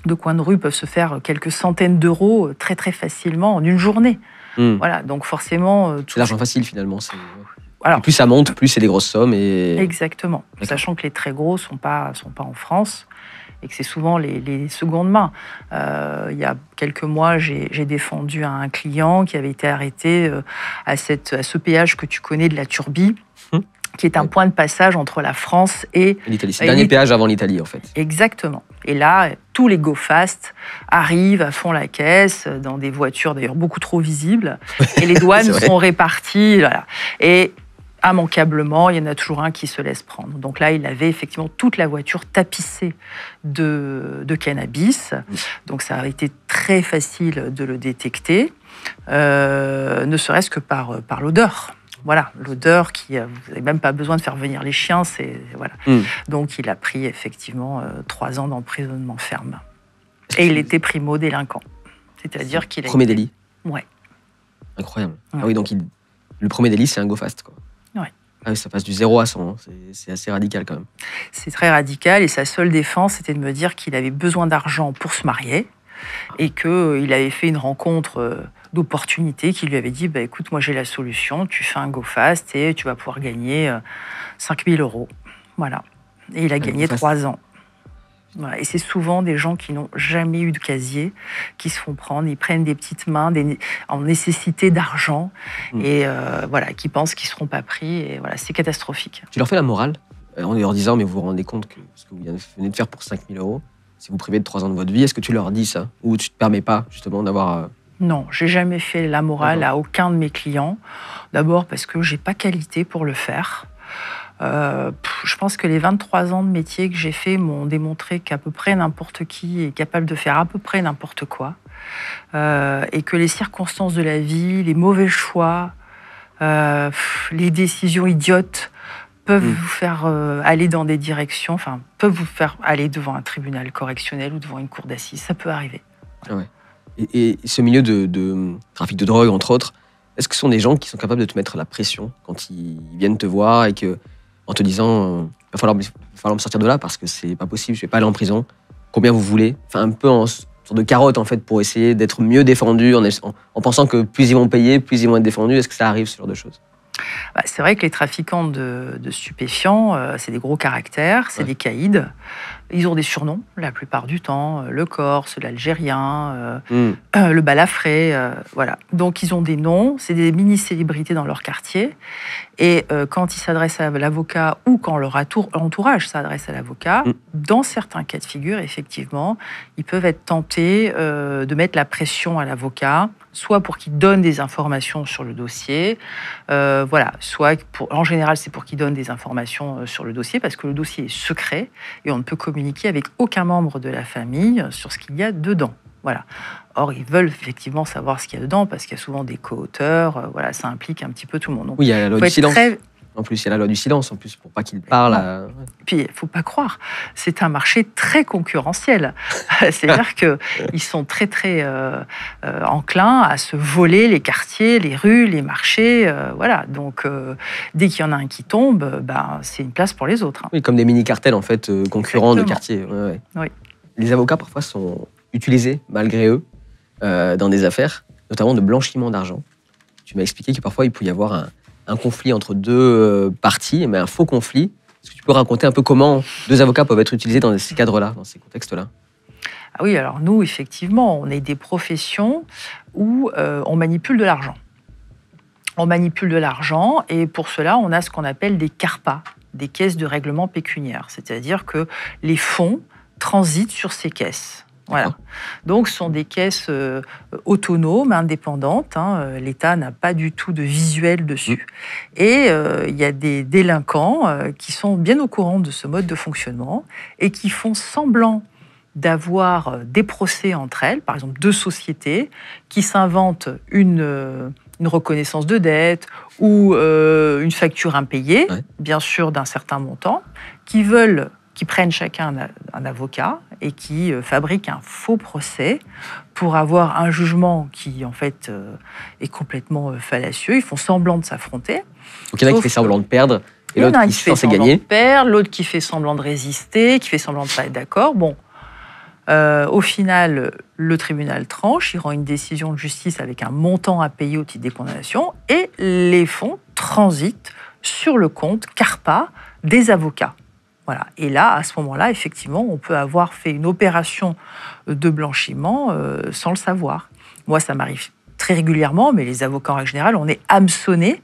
de coin de rue peuvent se faire quelques centaines d'euros très très facilement en une journée. Voilà, donc forcément... c'est l'argent facile finalement. Alors, plus ça monte, plus c'est des grosses sommes. Exactement, sachant que les très gros ne sont pas en France et que c'est souvent les secondes mains. Il y a quelques mois, j'ai défendu un client qui avait été arrêté à ce péage que tu connais de la Turbie, qui est un point de passage entre la France et l'Italie. C'est le dernier péage avant l'Italie, en fait. Exactement. Et là, tous les go-fast arrivent, font la caisse, dans des voitures d'ailleurs beaucoup trop visibles, et les douanes sont réparties. Voilà. Et immanquablement, il y en a toujours un qui se laisse prendre. Donc là, il avait effectivement toute la voiture tapissée de cannabis. Donc ça a été très facile de le détecter, ne serait-ce que par l'odeur. Voilà, l'odeur vous n'avez même pas besoin de faire venir les chiens. Voilà. Donc il a pris effectivement 3 ans d'emprisonnement ferme. Et il était primo-délinquant. C'est-à-dire qu'il a... Premier délit. Ouais. Incroyable. Ah oui, donc le premier délit, c'est un go-fast, quoi. Ouais. Ah oui, ça passe du 0 à 100. C'est assez radical, quand même. C'est très radical. Et sa seule défense, c'était de me dire qu'il avait besoin d'argent pour se marier et qu'il avait fait une rencontre d'opportunité qui lui avait dit écoute, moi j'ai la solution, tu fais un go-fast et tu vas pouvoir gagner 5 000 €. Voilà. Et il a gagné 3 ans. Voilà. Et c'est souvent des gens qui n'ont jamais eu de casier qui se font prendre. Ils prennent des petites mains en nécessité d'argent et qui pensent qu'ils ne seront pas pris. Et voilà, c'est catastrophique. Tu leur fais la morale en leur disant mais vous vous rendez compte que ce que vous venez de faire pour 5 000 €, si vous privez de 3 ans de votre vie, est-ce que tu leur dis ça? Ou tu ne te permets pas justement d'avoir... Non, j'ai jamais fait la morale à aucun de mes clients. D'abord parce que j'ai pas qualité pour le faire. Je pense que les 23 ans de métier que j'ai fait m'ont démontré qu'à peu près n'importe qui est capable de faire à peu près n'importe quoi. Et que les circonstances de la vie, les mauvais choix, les décisions idiotes peuvent vous faire aller dans des directions, peuvent vous faire aller devant un tribunal correctionnel ou devant une cour d'assises. Ça peut arriver. Voilà. Ah ouais. Et ce milieu de trafic de drogue, entre autres, est-ce que ce sont des gens qui sont capables de te mettre la pression quand ils viennent te voir et en te disant il va falloir me sortir de là parce que c'est pas possible, je vais pas aller en prison, combien vous voulez? Enfin, un peu en sorte de carotte en fait pour essayer d'être mieux défendu en pensant que plus ils vont payer, plus ils vont être défendus. Est-ce que ça arrive, ce genre de choses? C'est vrai que les trafiquants de stupéfiants, c'est des gros caractères, c'est des caïds. Ils ont des surnoms la plupart du temps, le Corse, l'Algérien, le Balafré, voilà. Donc ils ont des noms, c'est des mini-célébrités dans leur quartier. Et quand ils s'adressent à l'avocat ou quand leur entourage s'adresse à l'avocat, dans certains cas de figure, effectivement, ils peuvent être tentés de mettre la pression à l'avocat, soit pour qu'il donne des informations sur le dossier, soit en général c'est pour qu'il donne des informations sur le dossier parce que le dossier est secret et on ne peut communiquer avec aucun membre de la famille sur ce qu'il y a dedans. Voilà. Or, ils veulent effectivement savoir ce qu'il y a dedans parce qu'il y a souvent des co-auteurs. Ça implique un petit peu tout le monde. Donc, oui, il y a la loi du silence. En plus, il y a la loi du silence, en plus, pour pas qu'il parle. Puis, il ne faut pas croire, c'est un marché très concurrentiel. C'est-à-dire qu'ils sont très, très enclins à se voler les quartiers, les rues, les marchés. Voilà. Donc, dès qu'il y en a un qui tombe, c'est une place pour les autres. Oui, comme des mini-cartels, en fait, concurrents de quartier. Ouais. Oui. Les avocats, parfois, sont utilisés, malgré eux, dans des affaires, notamment de blanchiment d'argent. Tu m'as expliqué que parfois, il peut y avoir un conflit entre deux parties, mais un faux conflit. Est-ce que tu peux raconter un peu comment deux avocats peuvent être utilisés dans ces cadres-là, dans ces contextes-là? Ah oui, alors nous, effectivement, on est des professions où on manipule de l'argent. On manipule de l'argent et pour cela, on a ce qu'on appelle des CARPA, des caisses de règlement pécuniaire. C'est-à-dire que les fonds transitent sur ces caisses. Voilà. Donc, ce sont des caisses autonomes, indépendantes. L'État n'a pas du tout de visuel dessus. Et il y a des délinquants qui sont bien au courant de ce mode de fonctionnement et qui font semblant d'avoir des procès entre elles, par exemple deux sociétés, qui s'inventent une reconnaissance de dette ou une facture impayée, bien sûr d'un certain montant, qui prennent chacun un avocat et qui fabriquent un faux procès pour avoir un jugement qui, en fait, est complètement fallacieux. Ils font semblant de s'affronter. Donc, il y en a qui fait semblant de perdre et l'autre qui fait semblant gagner. L'autre qui fait semblant de résister, qui fait semblant de ne pas être d'accord. Bon, au final, le tribunal tranche, il rend une décision de justice avec un montant à payer au titre des condamnations et les fonds transitent sur le compte CARPA des avocats. Voilà. Et là, à ce moment-là, effectivement, on peut avoir fait une opération de blanchiment sans le savoir. Moi, ça m'arrive très régulièrement, mais les avocats, en règle générale, on est hameçonnés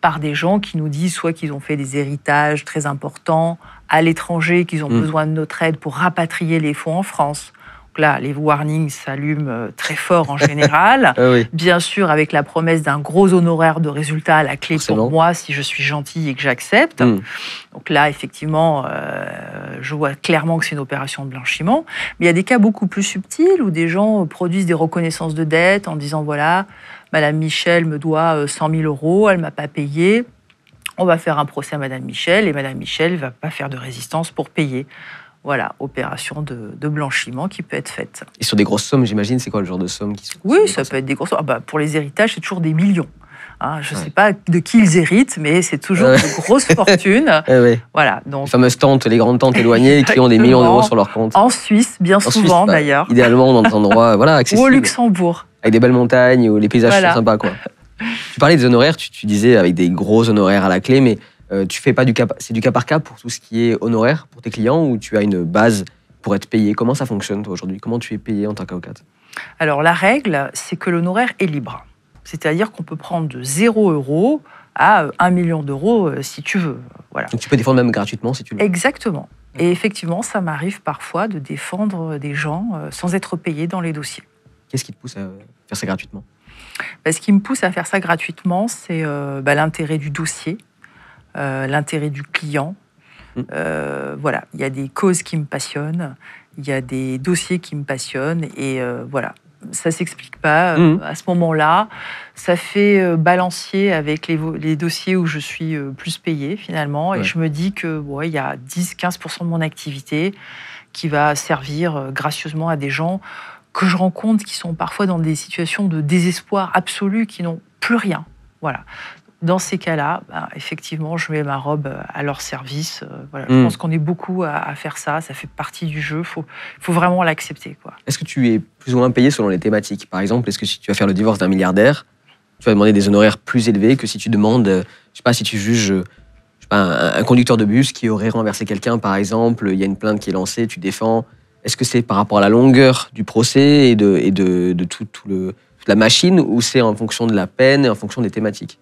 par des gens qui nous disent soit qu'ils ont fait des héritages très importants à l'étranger, qu'ils ont besoin de notre aide pour rapatrier les fonds en France. Donc là, les warnings s'allument très fort en général. Bien sûr, avec la promesse d'un gros honoraire de résultat à la clé pour moi, si je suis gentil et que j'accepte. Donc là, effectivement, je vois clairement que c'est une opération de blanchiment. Mais il y a des cas beaucoup plus subtils où des gens produisent des reconnaissances de dette en disant, voilà, Madame Michel me doit 100 000 €, elle ne m'a pas payé. On va faire un procès à Madame Michel et Madame Michel ne va pas faire de résistance pour payer. Voilà, opération de blanchiment qui peut être faite. Et sur des grosses sommes, j'imagine, c'est quoi le genre de sommes qui sont... Oui, ça peut être des grosses sommes. Pour les héritages, c'est toujours des millions. Je ne sais pas de qui ils héritent, mais c'est toujours de grosses fortunes. Voilà, donc... Les fameuses tantes, les grandes tantes éloignées qui ont des millions d'euros sur leur compte. En Suisse, bien souvent d'ailleurs. Idéalement, dans des endroits accessibles. Ou au Luxembourg. Avec des belles montagnes où les paysages sont sympas, quoi. Tu parlais des honoraires, tu disais avec des gros honoraires à la clé, mais tu fais pas c'est du cas par cas pour tout ce qui est honoraire pour tes clients ou tu as une base pour être payé? Comment ça fonctionne, toi, aujourd'hui? Comment tu es payé en tant qu'avocate? Alors, la règle, c'est que l'honoraire est libre. C'est-à-dire qu'on peut prendre de 0 € à 1 million d'euros si tu veux. Voilà. Donc, tu peux défendre même gratuitement si tu le veux. Exactement. Et effectivement, ça m'arrive parfois de défendre des gens sans être payé dans les dossiers. Qu'est-ce qui te pousse à faire ça gratuitement? Ce qui me pousse à faire ça gratuitement, c'est l'intérêt du dossier, l'intérêt du client. Voilà, il y a des causes qui me passionnent, il y a des dossiers qui me passionnent, et voilà, ça s'explique pas. À ce moment-là, ça fait balancier avec les dossiers où je suis plus payée finalement, et je me dis que il y a 10-15% de mon activité qui va servir gracieusement à des gens que je rencontre qui sont parfois dans des situations de désespoir absolu, qui n'ont plus rien. Voilà. Dans ces cas-là, effectivement, je mets ma robe à leur service. Voilà. Je pense qu'on est beaucoup à faire ça. Ça fait partie du jeu. Faut vraiment l'accepter, quoi. Est-ce que tu es plus ou moins payé selon les thématiques? Par exemple, est-ce que si tu vas faire le divorce d'un milliardaire, tu vas demander des honoraires plus élevés que si tu demandes, je sais pas, si tu juges un conducteur de bus qui aurait renversé quelqu'un, par exemple, il y a une plainte qui est lancée, tu défends. Est-ce que c'est par rapport à la longueur du procès et de toute la machine, ou c'est en fonction de la peine et en fonction des thématiques?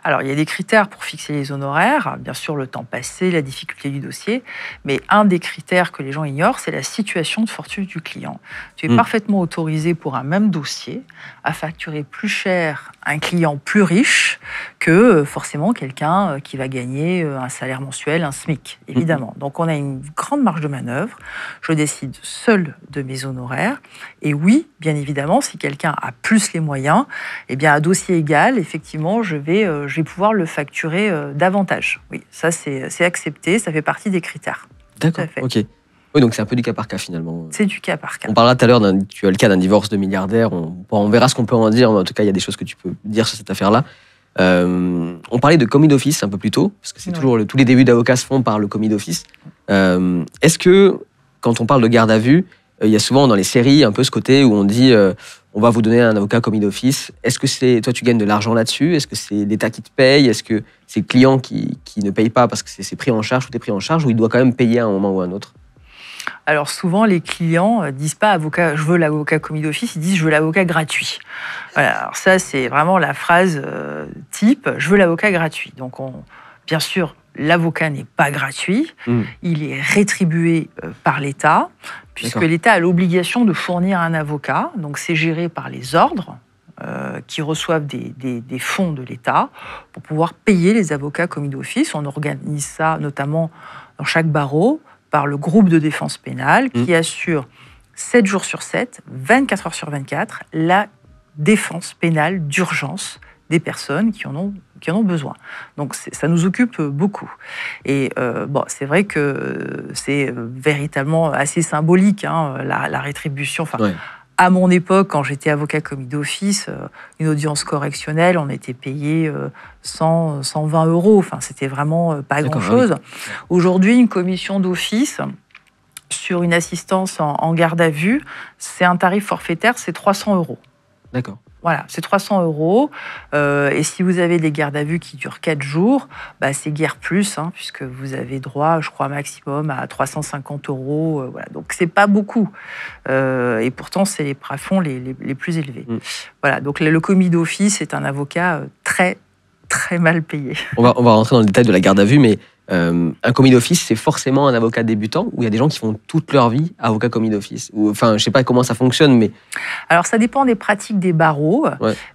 Alors, il y a des critères pour fixer les honoraires. Bien sûr, le temps passé, la difficulté du dossier. Mais un des critères que les gens ignorent, c'est la situation de fortune du client. Tu es parfaitement autorisé pour un même dossier à facturer plus cher un client plus riche que forcément quelqu'un qui va gagner un salaire mensuel, un SMIC, évidemment. Donc, on a une grande marge de manœuvre. Je décide seul de mes honoraires. Et oui, bien évidemment, si quelqu'un a plus les moyens, eh bien, à dossier égal, effectivement, je vais je vais pouvoir le facturer davantage. Oui, ça c'est accepté, ça fait partie des critères. D'accord, ok. Oui, donc c'est un peu du cas par cas finalement. C'est du cas par cas. On parlera tout à l'heure, tu as le cas d'un divorce de milliardaire, on verra ce qu'on peut en dire, mais en tout cas il y a des choses que tu peux dire sur cette affaire-là. On parlait de commis d'office un peu plus tôt, parce que c'est toujours tous les débuts d'avocats se font par le commis d'office. Est-ce que, quand on parle de garde à vue, il y a souvent dans les séries un peu ce côté où on dit on va vous donner un avocat commis d'office. Est-ce que toi tu gagnes de l'argent là-dessus? Est-ce que c'est l'État qui te paye? Est-ce que c'est le client qui ne paye pas parce que c'est pris en charge, tout est pris en charge, ou il doit quand même payer à un moment ou à un autre? Alors souvent, les clients ne disent pas avocat, je veux l'avocat commis d'office, ils disent je veux l'avocat gratuit. Voilà, alors ça, c'est vraiment la phrase type, je veux l'avocat gratuit. Donc, bien sûr, l'avocat n'est pas gratuit, il est rétribué par l'État, puisque l'État a l'obligation de fournir un avocat. Donc, c'est géré par les ordres qui reçoivent des fonds de l'État pour pouvoir payer les avocats commis d'office. On organise ça notamment dans chaque barreau, par le groupe de défense pénale qui assure 7 jours sur 7, 24 heures sur 24, la défense pénale d'urgence des personnes qui en ont besoin. Donc ça nous occupe beaucoup. Et c'est vrai que c'est véritablement assez symbolique, la rétribution. Enfin, à mon époque, quand j'étais avocat commis d'office, une audience correctionnelle, on était payé 100, 120 euros. Enfin, c'était vraiment pas grand-chose. Oui. Aujourd'hui, une commission d'office sur une assistance en garde à vue, c'est un tarif forfaitaire, c'est 300 euros. D'accord. Voilà, c'est 300 euros. Et si vous avez des gardes à vue qui durent 4 jours, c'est guère plus, puisque vous avez droit, je crois, maximum à 350 euros. Voilà. Donc, c'est pas beaucoup. Et pourtant, c'est les plafonds les plus élevés. Voilà, donc le commis d'office est un avocat très, très mal payé. On va rentrer dans le détail de la garde à vue, mais un commis d'office, c'est forcément un avocat débutant, ou il y a des gens qui font toute leur vie avocat commis d'office? Enfin, je ne sais pas comment ça fonctionne, mais... Alors, ça dépend des pratiques des barreaux,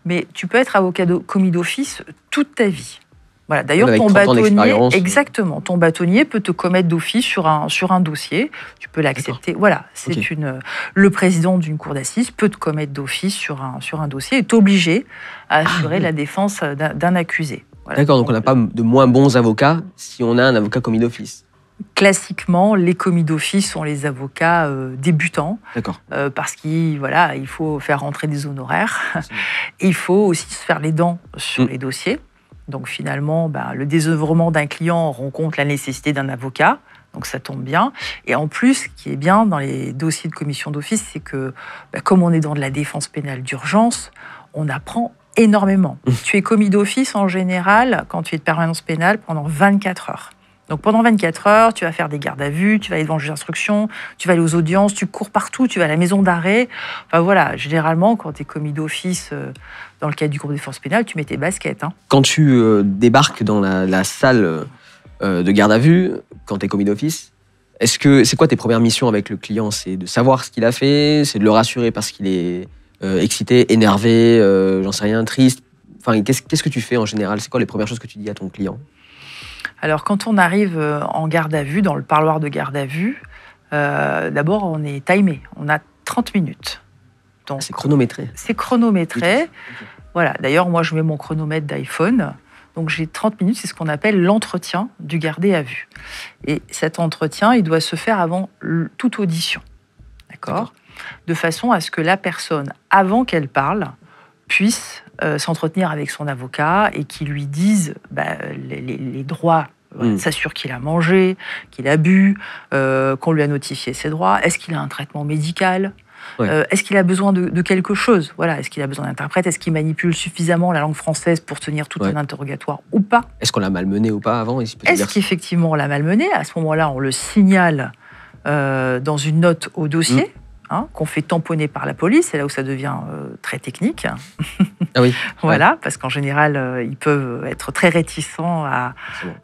mais tu peux être avocat commis d'office toute ta vie. Voilà. D'ailleurs, ton bâtonnier peut te commettre d'office sur un dossier. Tu peux l'accepter. Voilà, le président d'une cour d'assises peut te commettre d'office sur un dossier et est obligé à assurer la défense d'un accusé. Voilà. D'accord, donc on n'a pas de moins bons avocats si on a un avocat commis d'office. Classiquement, les commis d'office sont les avocats débutants, parce qu'il faut faire rentrer des honoraires. Et il faut aussi se faire les dents sur les dossiers. Donc finalement, le désœuvrement d'un client rend compte la nécessité d'un avocat. Donc ça tombe bien. Et en plus, ce qui est bien dans les dossiers de commission d'office, c'est que comme on est dans de la défense pénale d'urgence, on apprend énormément. Tu es commis d'office en général, quand tu es de permanence pénale, pendant 24 heures. Donc pendant 24 heures, tu vas faire des gardes à vue, tu vas aller devant le juge d'instruction, tu vas aller aux audiences, tu cours partout, tu vas à la maison d'arrêt. Enfin voilà, généralement, quand tu es commis d'office dans le cadre du groupe de défense pénale, tu mets tes baskets. Quand tu débarques dans la salle de garde à vue, quand tu es commis d'office, c'est quoi tes premières missions avec le client? C'est de savoir ce qu'il a fait, c'est de le rassurer parce qu'il est excité, énervé, j'en sais rien, triste. Enfin, qu'est-ce que tu fais en général? C'est quoi les premières choses que tu dis à ton client? Alors, quand on arrive en garde à vue, dans le parloir de garde à vue, d'abord, on est timé. On a 30 minutes. C'est chronométré? C'est chronométré. Voilà. D'ailleurs, moi, je mets mon chronomètre d'iPhone. Donc, j'ai 30 minutes. C'est ce qu'on appelle l'entretien du gardé à vue. Et cet entretien, il doit se faire avant toute audition. D'accord. De façon à ce que la personne, avant qu'elle parle, puisse s'entretenir avec son avocat et qu'il lui dise les droits, s'assure qu'il a mangé, qu'il a bu, qu'on lui a notifié ses droits, est-ce qu'il a un traitement médical, est-ce qu'il a besoin de quelque chose, est-ce qu'il a besoin d'interprète, est-ce qu'il manipule suffisamment la langue française pour tenir tout un interrogatoire ou pas. Est-ce qu'on l'a malmené ou pas avant? Est-ce qu'effectivement on l'a malmené? À ce moment-là, on le signale dans une note au dossier. Qu'on fait tamponner par la police, c'est là où ça devient très technique. Ah oui. Voilà, parce qu'en général, ils peuvent être très réticents à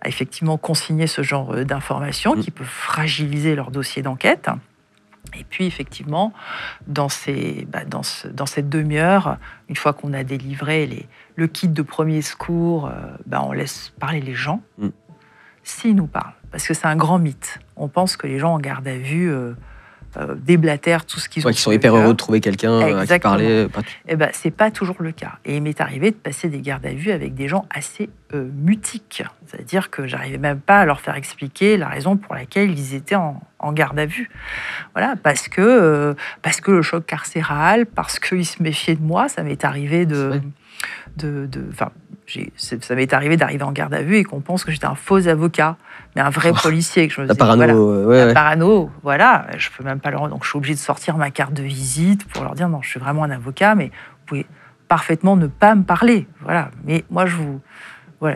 effectivement consigner ce genre d'informations qui peuvent fragiliser leur dossier d'enquête. Et puis, effectivement, dans cette demi-heure, une fois qu'on a délivré le kit de premier secours, on laisse parler les gens, s'ils nous parlent. Parce que c'est un grand mythe. On pense que les gens en garde à vue déblatèrent tout ce qu'ils ont. Qui sont hyper heureux de trouver quelqu'un à qui parler. Eh ben, c'est pas toujours le cas. Et il m'est arrivé de passer des gardes à vue avec des gens assez mutiques. C'est-à-dire que j'arrivais même pas à leur faire expliquer la raison pour laquelle ils étaient en garde à vue. Voilà, parce que le choc carcéral, parce qu'ils se méfiaient de moi, ça m'est arrivé ça m'est arrivé d'arriver en garde à vue et qu'on pense que j'étais un faux avocat, mais un vrai policier. Que je me disais, la parano, voilà, je peux même pas leur... Donc je suis obligée de sortir ma carte de visite pour leur dire non, je suis vraiment un avocat, mais vous pouvez parfaitement ne pas me parler. Voilà, mais moi je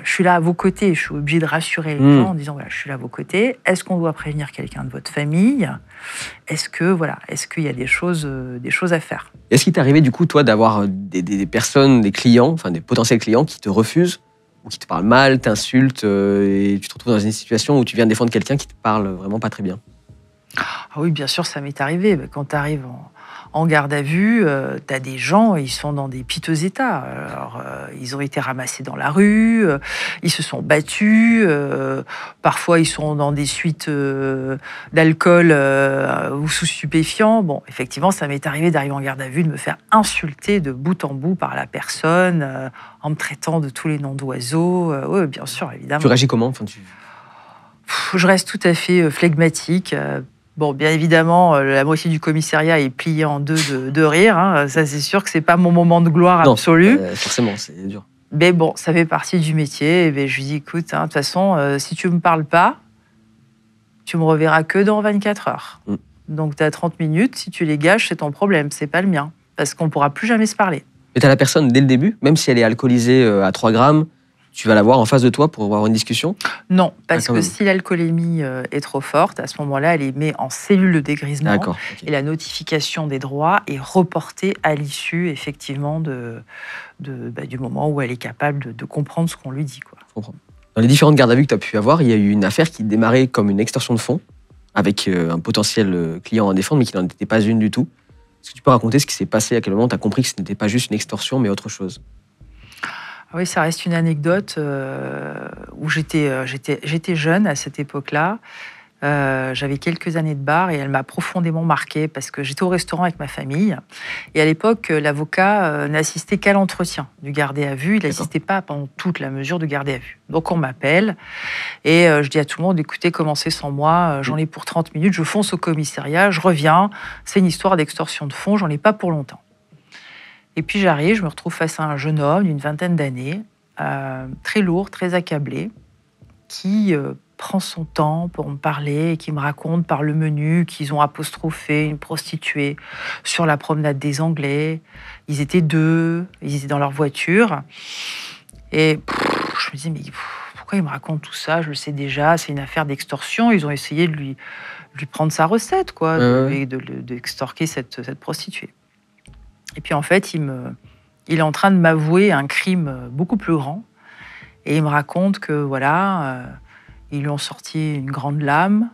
suis là à vos côtés. Je suis obligée de rassurer les gens en disant voilà, je suis là à vos côtés. Est-ce qu'on doit prévenir quelqu'un de votre famille ? Est-ce qu'il y a des choses à faire ? Est-ce qu'il t'est arrivé, du coup, toi, d'avoir des personnes, des clients, enfin des potentiels clients qui te refusent ou qui te parlent mal, t'insultent et tu te retrouves dans une situation où tu viens défendre quelqu'un qui te parle vraiment pas très bien ? Ah oui, bien sûr, ça m'est arrivé. Quand tu arrives en garde à vue, tu as des gens, ils sont dans des piteux états. Alors, ils ont été ramassés dans la rue, ils se sont battus, parfois ils sont dans des suites d'alcool ou sous stupéfiants. Bon, effectivement, ça m'est arrivé d'arriver en garde à vue, de me faire insulter de bout en bout par la personne, en me traitant de tous les noms d'oiseaux. Oui, bien sûr, évidemment. Tu réagis comment ? Je reste tout à fait flegmatique. Bon, bien évidemment, la moitié du commissariat est pliée en deux de rire. Hein. Ça, c'est sûr que c'est pas mon moment de gloire absolu. Forcément, c'est dur. Mais bon, ça fait partie du métier. Et je lui dis, écoute, de toute façon, si tu me parles pas, tu me reverras que dans 24 heures. Donc, tu as 30 minutes. Si tu les gâches, c'est ton problème, c'est pas le mien. Parce qu'on pourra plus jamais se parler. Mais tu as la personne dès le début, même si elle est alcoolisée à 3 grammes, tu vas la voir en face de toi pour avoir une discussion ? Non, parce que si l'alcoolémie est trop forte, à ce moment-là, elle est mise en cellule de dégrisement. D'accord, et la notification des droits est reportée à l'issue, effectivement, du moment où elle est capable de comprendre ce qu'on lui dit. Quoi. Je comprends. Dans les différentes gardes à vue que tu as pu avoir, il y a eu une affaire qui démarrait comme une extorsion de fonds, avec un potentiel client à défendre, mais qui n'en était pas une du tout. Est-ce que tu peux raconter ce qui s'est passé, à quel moment tu as compris que ce n'était pas juste une extorsion, mais autre chose ? Oui, ça reste une anecdote où j'étais jeune à cette époque-là. J'avais quelques années de bar et elle m'a profondément marquée parce que j'étais au restaurant avec ma famille. Et à l'époque, l'avocat n'assistait qu'à l'entretien du gardé à vue. Il n'assistait pas pendant toute la mesure de gardé à vue. Donc on m'appelle et je dis à tout le monde, écoutez, commencez sans moi, j'en ai pour 30 minutes, je fonce au commissariat, je reviens. C'est une histoire d'extorsion de fonds, j'en ai pas pour longtemps. Et puis j'arrive, je me retrouve face à un jeune homme d'une vingtaine d'années, très lourd, très accablé, qui prend son temps pour me parler et qui me raconte par le menu qu'ils ont apostrophé une prostituée sur la promenade des Anglais. Ils étaient 2, ils étaient dans leur voiture. Et je me dis, mais pourquoi il me raconte tout ça ? Je le sais déjà, c'est une affaire d'extorsion. Ils ont essayé de lui prendre sa recette, quoi, d'extorquer cette prostituée. Et puis en fait, il est en train de m'avouer un crime beaucoup plus grand. Et il me raconte que voilà, ils lui ont sorti une grande lame,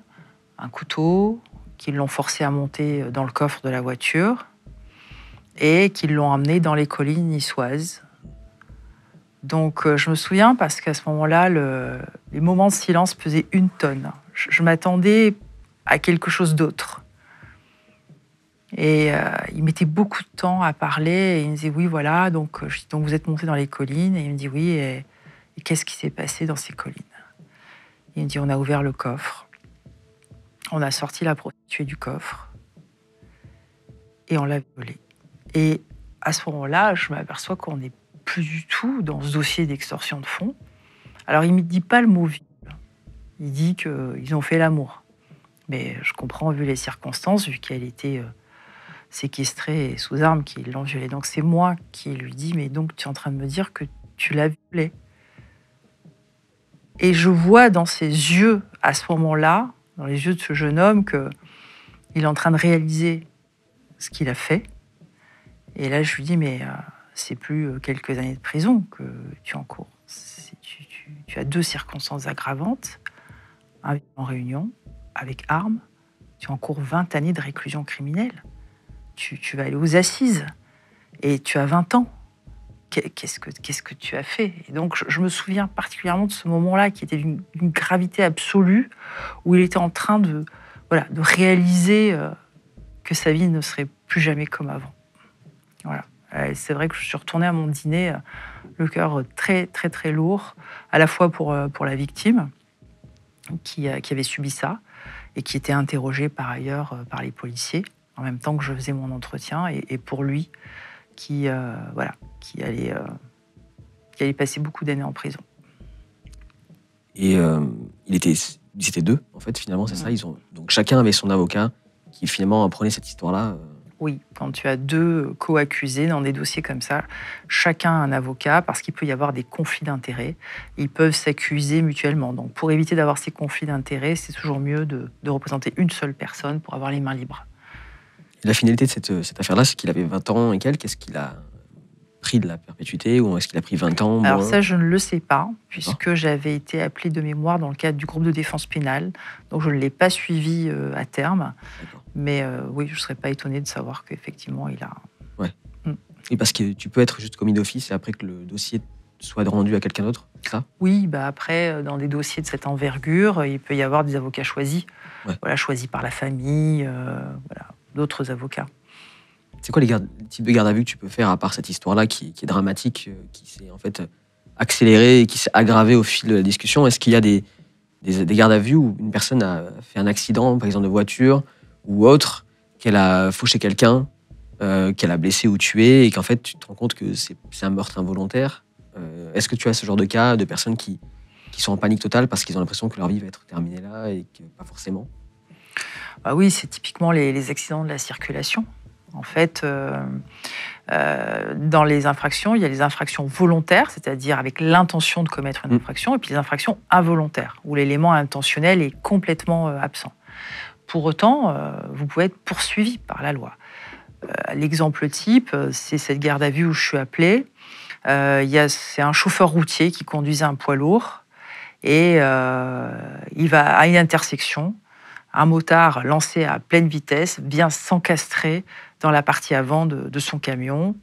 un couteau, qu'ils l'ont forcé à monter dans le coffre de la voiture et qu'ils l'ont emmené dans les collines niçoises. Donc je me souviens parce qu'à ce moment-là, les moments de silence pesaient 1 tonne. Je m'attendais à quelque chose d'autre. Et il mettait beaucoup de temps à parler et il me disait oui voilà donc vous êtes monté dans les collines et il me dit oui et qu'est-ce qui s'est passé dans ces collines ? Il me dit on a ouvert le coffre, on a sorti la prostituée du coffre et on l'a violée. Et à ce moment-là, je m'aperçois qu'on n'est plus du tout dans ce dossier d'extorsion de fonds. Alors il me dit pas le mot viol, il dit qu'ils ont fait l'amour. Mais je comprends vu les circonstances, vu qu'elle était séquestrée et sous arme qu'ils l'ont violée. Donc c'est moi qui lui dis, mais donc tu es en train de me dire que tu l'as violée. Et je vois dans ses yeux, à ce moment-là, dans les yeux de ce jeune homme, qu'il est en train de réaliser ce qu'il a fait. Et là, je lui dis, mais c'est plus quelques années de prison que tu encours. Tu as 2 circonstances aggravantes, un viol en réunion, avec arme, tu encours 20 années de réclusion criminelle. Tu vas aller aux assises et tu as 20 ans. Qu'est-ce que tu as fait ? Et donc, je me souviens particulièrement de ce moment-là qui était d'une gravité absolue, où il était en train de réaliser que sa vie ne serait plus jamais comme avant. Voilà. C'est vrai que je suis retournée à mon dîner, le cœur très, très, très lourd, à la fois pour la victime qui avait subi ça et qui était interrogée par ailleurs par les policiers, en même temps que je faisais mon entretien, et pour lui qui allait passer beaucoup d'années en prison. Et ils étaient deux, en fait, finalement, c'est ça. Donc chacun avait son avocat qui finalement apprenait cette histoire-là. Oui, quand tu as deux co-accusés dans des dossiers comme ça, chacun a un avocat parce qu'il peut y avoir des conflits d'intérêts. Ils peuvent s'accuser mutuellement. Donc pour éviter d'avoir ces conflits d'intérêts, c'est toujours mieux de représenter une seule personne pour avoir les mains libres. Et la finalité de cette affaire-là, c'est qu'il avait 20 ans et quelques. Est-ce qu'il a pris de la perpétuité ou est-ce qu'il a pris 20 ans? Alors ça, je ne le sais pas, puisque j'avais été appelée de mémoire dans le cadre du groupe de défense pénale. Donc je ne l'ai pas suivi à terme. Mais oui, je ne serais pas étonnée de savoir qu'effectivement, il a... Ouais. Et parce que tu peux être juste commis d'office et après que le dossier soit rendu à quelqu'un d'autre, c'est ça? Oui, après, dans des dossiers de cette envergure, il peut y avoir des avocats choisis. Ouais. Voilà, choisis par la famille, d'autres avocats. C'est quoi les types de garde à vue que tu peux faire à part cette histoire-là qui est dramatique, qui s'est en fait accélérée et qui s'est aggravée au fil de la discussion? Est-ce qu'il y a des gardes à vue où une personne a fait un accident, par exemple de voiture ou autre, qu'elle a fauché quelqu'un, qu'elle a blessé ou tué et qu'en fait tu te rends compte que c'est un meurtre involontaire? Est-ce que tu as ce genre de cas de personnes qui sont en panique totale parce qu'ils ont l'impression que leur vie va être terminée là et que pas forcément? Bah oui, c'est typiquement les accidents de la circulation. En fait, dans les infractions, il y a les infractions volontaires, c'est-à-dire avec l'intention de commettre une infraction, et puis les infractions involontaires, où l'élément intentionnel est complètement absent. Pour autant, vous pouvez être poursuivi par la loi. L'exemple type, c'est cette garde à vue où je suis appelée. C'est un chauffeur routier qui conduisait un poids lourd, et il va à une intersection. Un motard lancé à pleine vitesse vient s'encastrer dans la partie avant de son camion.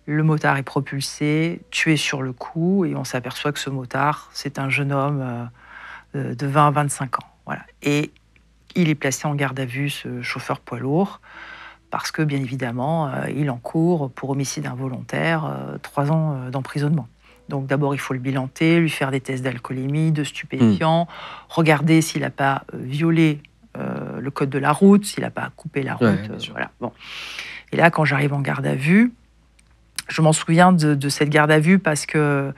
Le motard est propulsé, tué sur le coup, et on s'aperçoit que ce motard, c'est un jeune homme de 20 à 25 ans. Voilà. Et il est placé en garde à vue, ce chauffeur poids lourd, parce que, bien évidemment, il encourt pour homicide involontaire 3 ans d'emprisonnement. Donc d'abord, il faut le bilanter, lui faire des tests d'alcoolémie, de stupéfiants, regarder s'il n'a pas violé le code de la route, s'il n'a pas coupé la route. Voilà. Bon. Et là, quand j'arrive en garde à vue, je m'en souviens de cette garde à vue parce que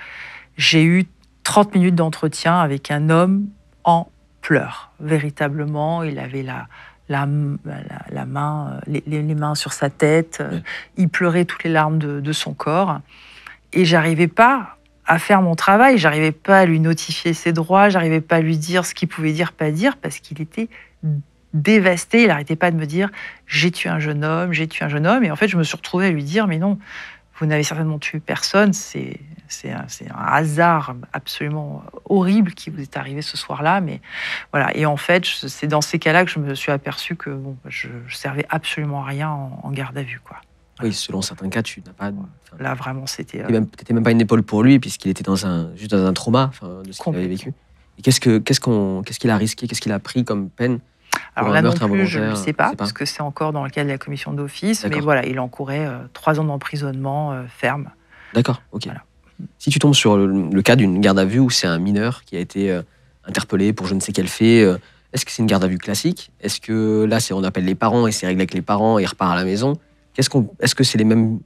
j'ai eu 30 minutes d'entretien avec un homme en pleurs. Véritablement, il avait la main, les mains sur sa tête. Il pleurait toutes les larmes de son corps. Et j'arrivais pas à faire mon travail, j'arrivais pas à lui notifier ses droits, j'arrivais pas à lui dire ce qu'il pouvait dire, pas dire, parce qu'il était dévasté. Il n'arrêtait pas de me dire « j'ai tué un jeune homme ». Et en fait, je me suis retrouvée à lui dire « mais non, vous n'avez certainement tué personne, c'est un hasard absolument horrible qui vous est arrivé ce soir-là ». Mais voilà. Et en fait, c'est dans ces cas-là que je me suis aperçue que je servais absolument à rien en garde à vue, quoi. Oui, selon certains cas, tu n'as pas... Là, vraiment, c'était... Tu n'étais même pas une épaule pour lui, puisqu'il était juste dans un trauma de ce qu'il avait vécu. Et qu'est-ce qu'il a risqué? Qu'est-ce qu'il a pris comme peine? Alors là non plus, je ne sais pas, parce que c'est encore dans le cadre de la commission d'office. Mais voilà, il encourait 3 ans d'emprisonnement ferme. D'accord, ok. Voilà. Si tu tombes sur le cas d'une garde à vue où c'est un mineur qui a été interpellé pour je ne sais quel fait, est-ce que c'est une garde à vue classique? Est-ce que là, on appelle les parents et c'est réglé avec les parents et il repart à la maison? Est-ce que c'est les mêmes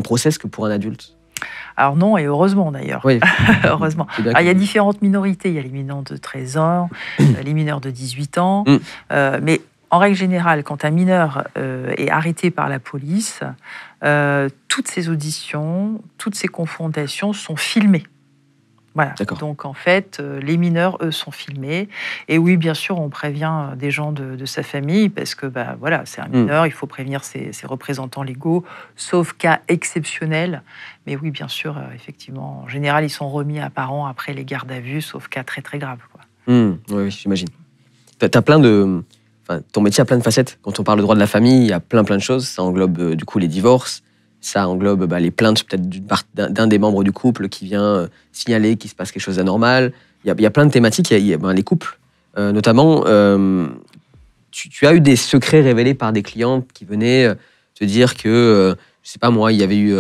process que pour un adulte? Alors non, et heureusement d'ailleurs. Oui. Heureusement. Alors, il y a différentes minorités. Il y a les mineurs de 13 ans, les mineurs de 18 ans. Mais en règle générale, quand un mineur est arrêté par la police, toutes ces auditions, toutes ces confrontations sont filmées. Voilà. Donc en fait, les mineurs, eux, sont filmés. Et oui, bien sûr, on prévient des gens de sa famille parce que voilà, c'est un mineur, il faut prévenir ses représentants légaux, sauf cas exceptionnels. Mais oui, bien sûr, effectivement, en général, ils sont remis à parents après les gardes à vue, sauf cas très très graves, quoi. Oui, j'imagine. Ton métier a plein de facettes. Quand on parle de droit de la famille, il y a plein de choses. Ça englobe du coup les divorces. Ça englobe les plaintes peut-être d'un des membres du couple qui vient signaler qu'il se passe quelque chose d'anormal. Il y a plein de thématiques. Il y a les couples, notamment. tu as eu des secrets révélés par des clientes qui venaient te dire que, je sais pas moi, il y avait eu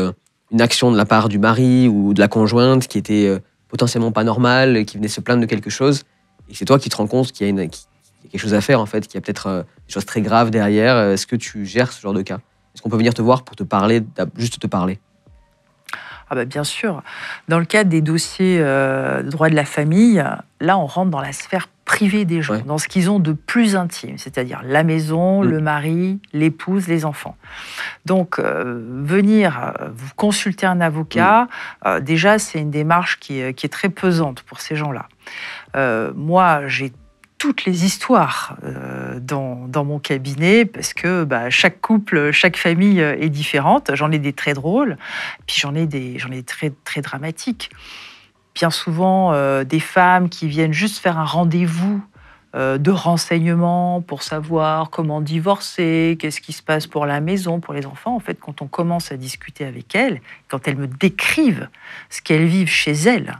une action de la part du mari ou de la conjointe qui était potentiellement pas normale, et qui venait se plaindre de quelque chose, et c'est toi qui te rends compte qu'il y a quelque chose à faire, en fait, qu'il y a peut-être des choses très graves derrière. Est-ce que tu gères ce genre de cas? Est-ce qu'on peut venir te voir pour te parler, juste te parler? Ah bah bien sûr. Dans le cadre des dossiers de droit de la famille, là, on rentre dans la sphère privée des gens, dans ce qu'ils ont de plus intime, c'est-à-dire la maison, le mari, l'épouse, les enfants. Donc, venir vous consulter un avocat, déjà, c'est une démarche qui est très pesante pour ces gens-là. Moi, j'ai toutes les histoires dans mon cabinet, parce que chaque couple, chaque famille est différente. J'en ai des très drôles, puis j'en ai des très, très dramatiques. Bien souvent, des femmes qui viennent juste faire un rendez-vous de renseignements pour savoir comment divorcer, qu'est-ce qui se passe pour la maison, pour les enfants. En fait, quand on commence à discuter avec elles, quand elles me décrivent ce qu'elles vivent chez elles,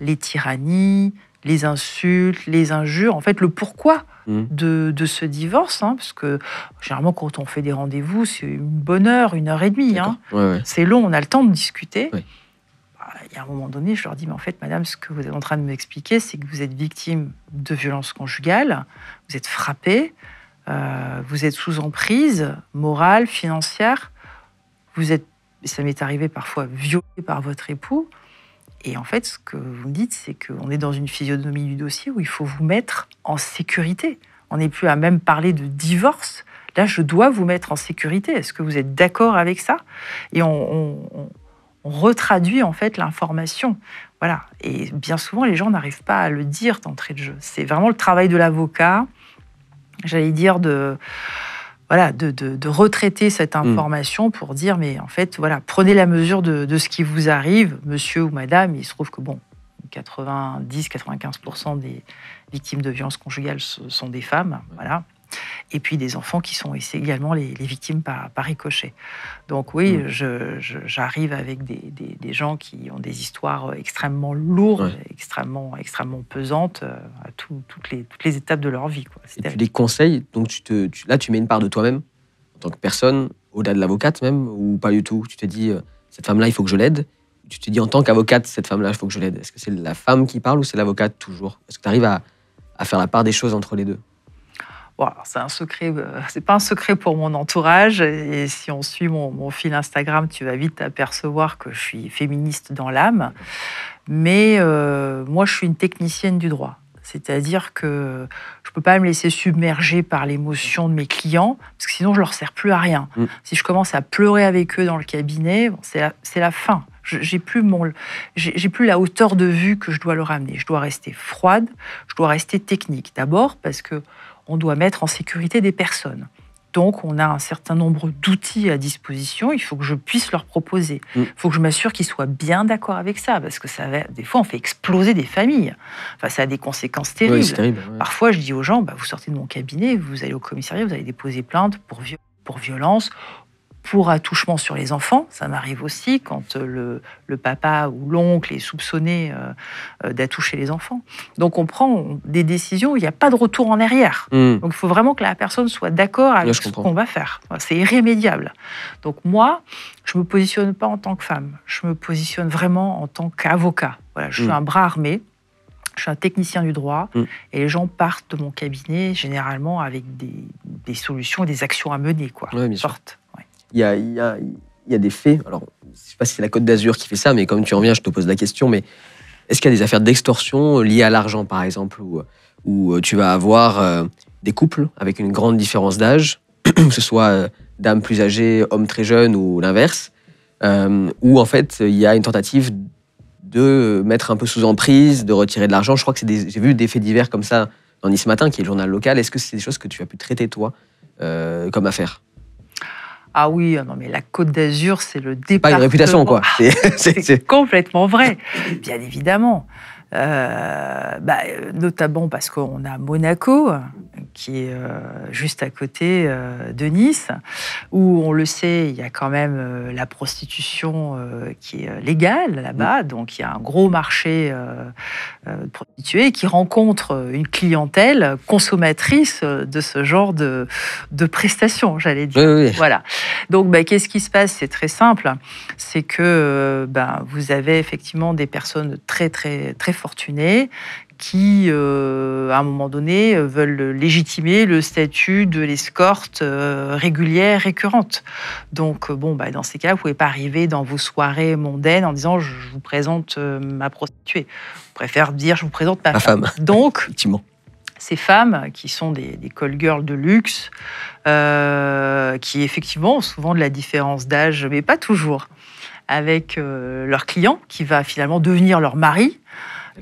les tyrannies, les insultes, les injures, en fait, le pourquoi de ce divorce, parce que généralement, quand on fait des rendez-vous, c'est une bonne heure, 1h30. C'est long, on a le temps de discuter. Oui. Il y a un moment donné, je leur dis, mais en fait, madame, ce que vous êtes en train de m'expliquer, c'est que vous êtes victime de violences conjugales, vous êtes frappée, vous êtes sous emprise morale, financière, vous êtes, ça m'est arrivé parfois, violée par votre époux. Et en fait, ce que vous me dites, c'est qu'on est dans une physionomie du dossier où il faut vous mettre en sécurité. On n'est plus à même parler de divorce. Là, je dois vous mettre en sécurité. Est-ce que vous êtes d'accord avec ça? Et on retraduit en fait l'information. Voilà. Et bien souvent, les gens n'arrivent pas à le dire d'entrée de jeu. C'est vraiment le travail de l'avocat, j'allais dire, de retraiter cette information pour dire, mais en fait, voilà, prenez la mesure de ce qui vous arrive, monsieur ou madame. Il se trouve que, 90-95% des victimes de violences conjugales sont des femmes, voilà. Et puis des enfants qui sont également les victimes par ricochet. Donc oui, j'arrive avec des gens qui ont des histoires extrêmement lourdes, extrêmement pesantes à toutes les étapes de leur vie, quoi. Et tu les conseilles, donc là tu mets une part de toi-même, en tant que personne, au-delà de l'avocate même, ou pas du tout? Tu te dis, cette femme-là, il faut que je l'aide. Tu te dis, en tant qu'avocate, cette femme-là, il faut que je l'aide. Est-ce que c'est la femme qui parle ou c'est l'avocate toujours? Est-ce que tu arrives à faire la part des choses entre les deux? Bon, c'est un secret, c'est pas un secret pour mon entourage. Et si on suit mon fil Instagram, tu vas vite apercevoir que je suis féministe dans l'âme. Mais moi, je suis une technicienne du droit. C'est-à-dire que je ne peux pas me laisser submerger par l'émotion de mes clients, parce que sinon, je ne leur sers plus à rien. Si je commence à pleurer avec eux dans le cabinet, c'est la fin. J'ai plus la hauteur de vue que je dois leur amener. Je dois rester froide, je dois rester technique. D'abord, parce que on doit mettre en sécurité des personnes. Donc, on a un certain nombre d'outils à disposition. Il faut que je puisse leur proposer. Il faut que je m'assure qu'ils soient bien d'accord avec ça, parce que des fois, on fait exploser des familles. Enfin, ça a des conséquences terribles. Oui, c'est terrible, ouais. Parfois, je dis aux gens, vous sortez de mon cabinet, vous allez au commissariat, vous allez déposer plainte pour violence, pour attouchement sur les enfants. Ça m'arrive aussi quand le papa ou l'oncle est soupçonné d'attoucher les enfants. Donc on prend des décisions où il n'y a pas de retour en arrière. Donc il faut vraiment que la personne soit d'accord avec ce qu'on va faire. C'est irrémédiable. Donc moi, je ne me positionne pas en tant que femme. Je me positionne vraiment en tant qu'avocat. Voilà, je suis un bras armé. Je suis un technicien du droit et les gens partent de mon cabinet généralement avec des solutions et des actions à mener, quoi. Ouais, bien sûr. Il y a des faits, alors je ne sais pas si c'est la Côte d'Azur qui fait ça, mais comme tu en viens, je te pose la question, mais est-ce qu'il y a des affaires d'extorsion liées à l'argent, par exemple, où tu vas avoir des couples avec une grande différence d'âge, que ce soit dames plus âgées, hommes très jeunes ou l'inverse, où en fait il y a une tentative de mettre un peu sous emprise, de retirer de l'argent. Je crois que j'ai vu des faits divers comme ça dans Nice Matin, qui est le journal local. Est-ce que c'est des choses que tu as pu traiter, toi, comme affaire? Ah oui, non, mais la Côte d'Azur, c'est le département. Pas une réputation, quoi. C'est complètement vrai, bien évidemment. Notamment parce qu'on a Monaco, qui est juste à côté de Nice, où on le sait, il y a quand même la prostitution qui est légale là-bas. Donc il y a un gros marché de prostituées qui rencontre une clientèle consommatrice de ce genre de prestations, j'allais dire. Oui. Voilà. Donc qu'est-ce qui se passe? C'est très simple. C'est que vous avez effectivement des personnes très, très, très fortunées qui, à un moment donné, veulent légitimer le statut de l'escorte régulière, récurrente. Donc, dans ces cas, vous ne pouvez pas arriver dans vos soirées mondaines en disant « je vous présente ma prostituée ». Vous préférez dire « je vous présente ma femme ». Donc, effectivement. Ces femmes qui sont des call girls de luxe, qui effectivement ont souvent de la différence d'âge, mais pas toujours, avec leur client, qui va finalement devenir leur mari,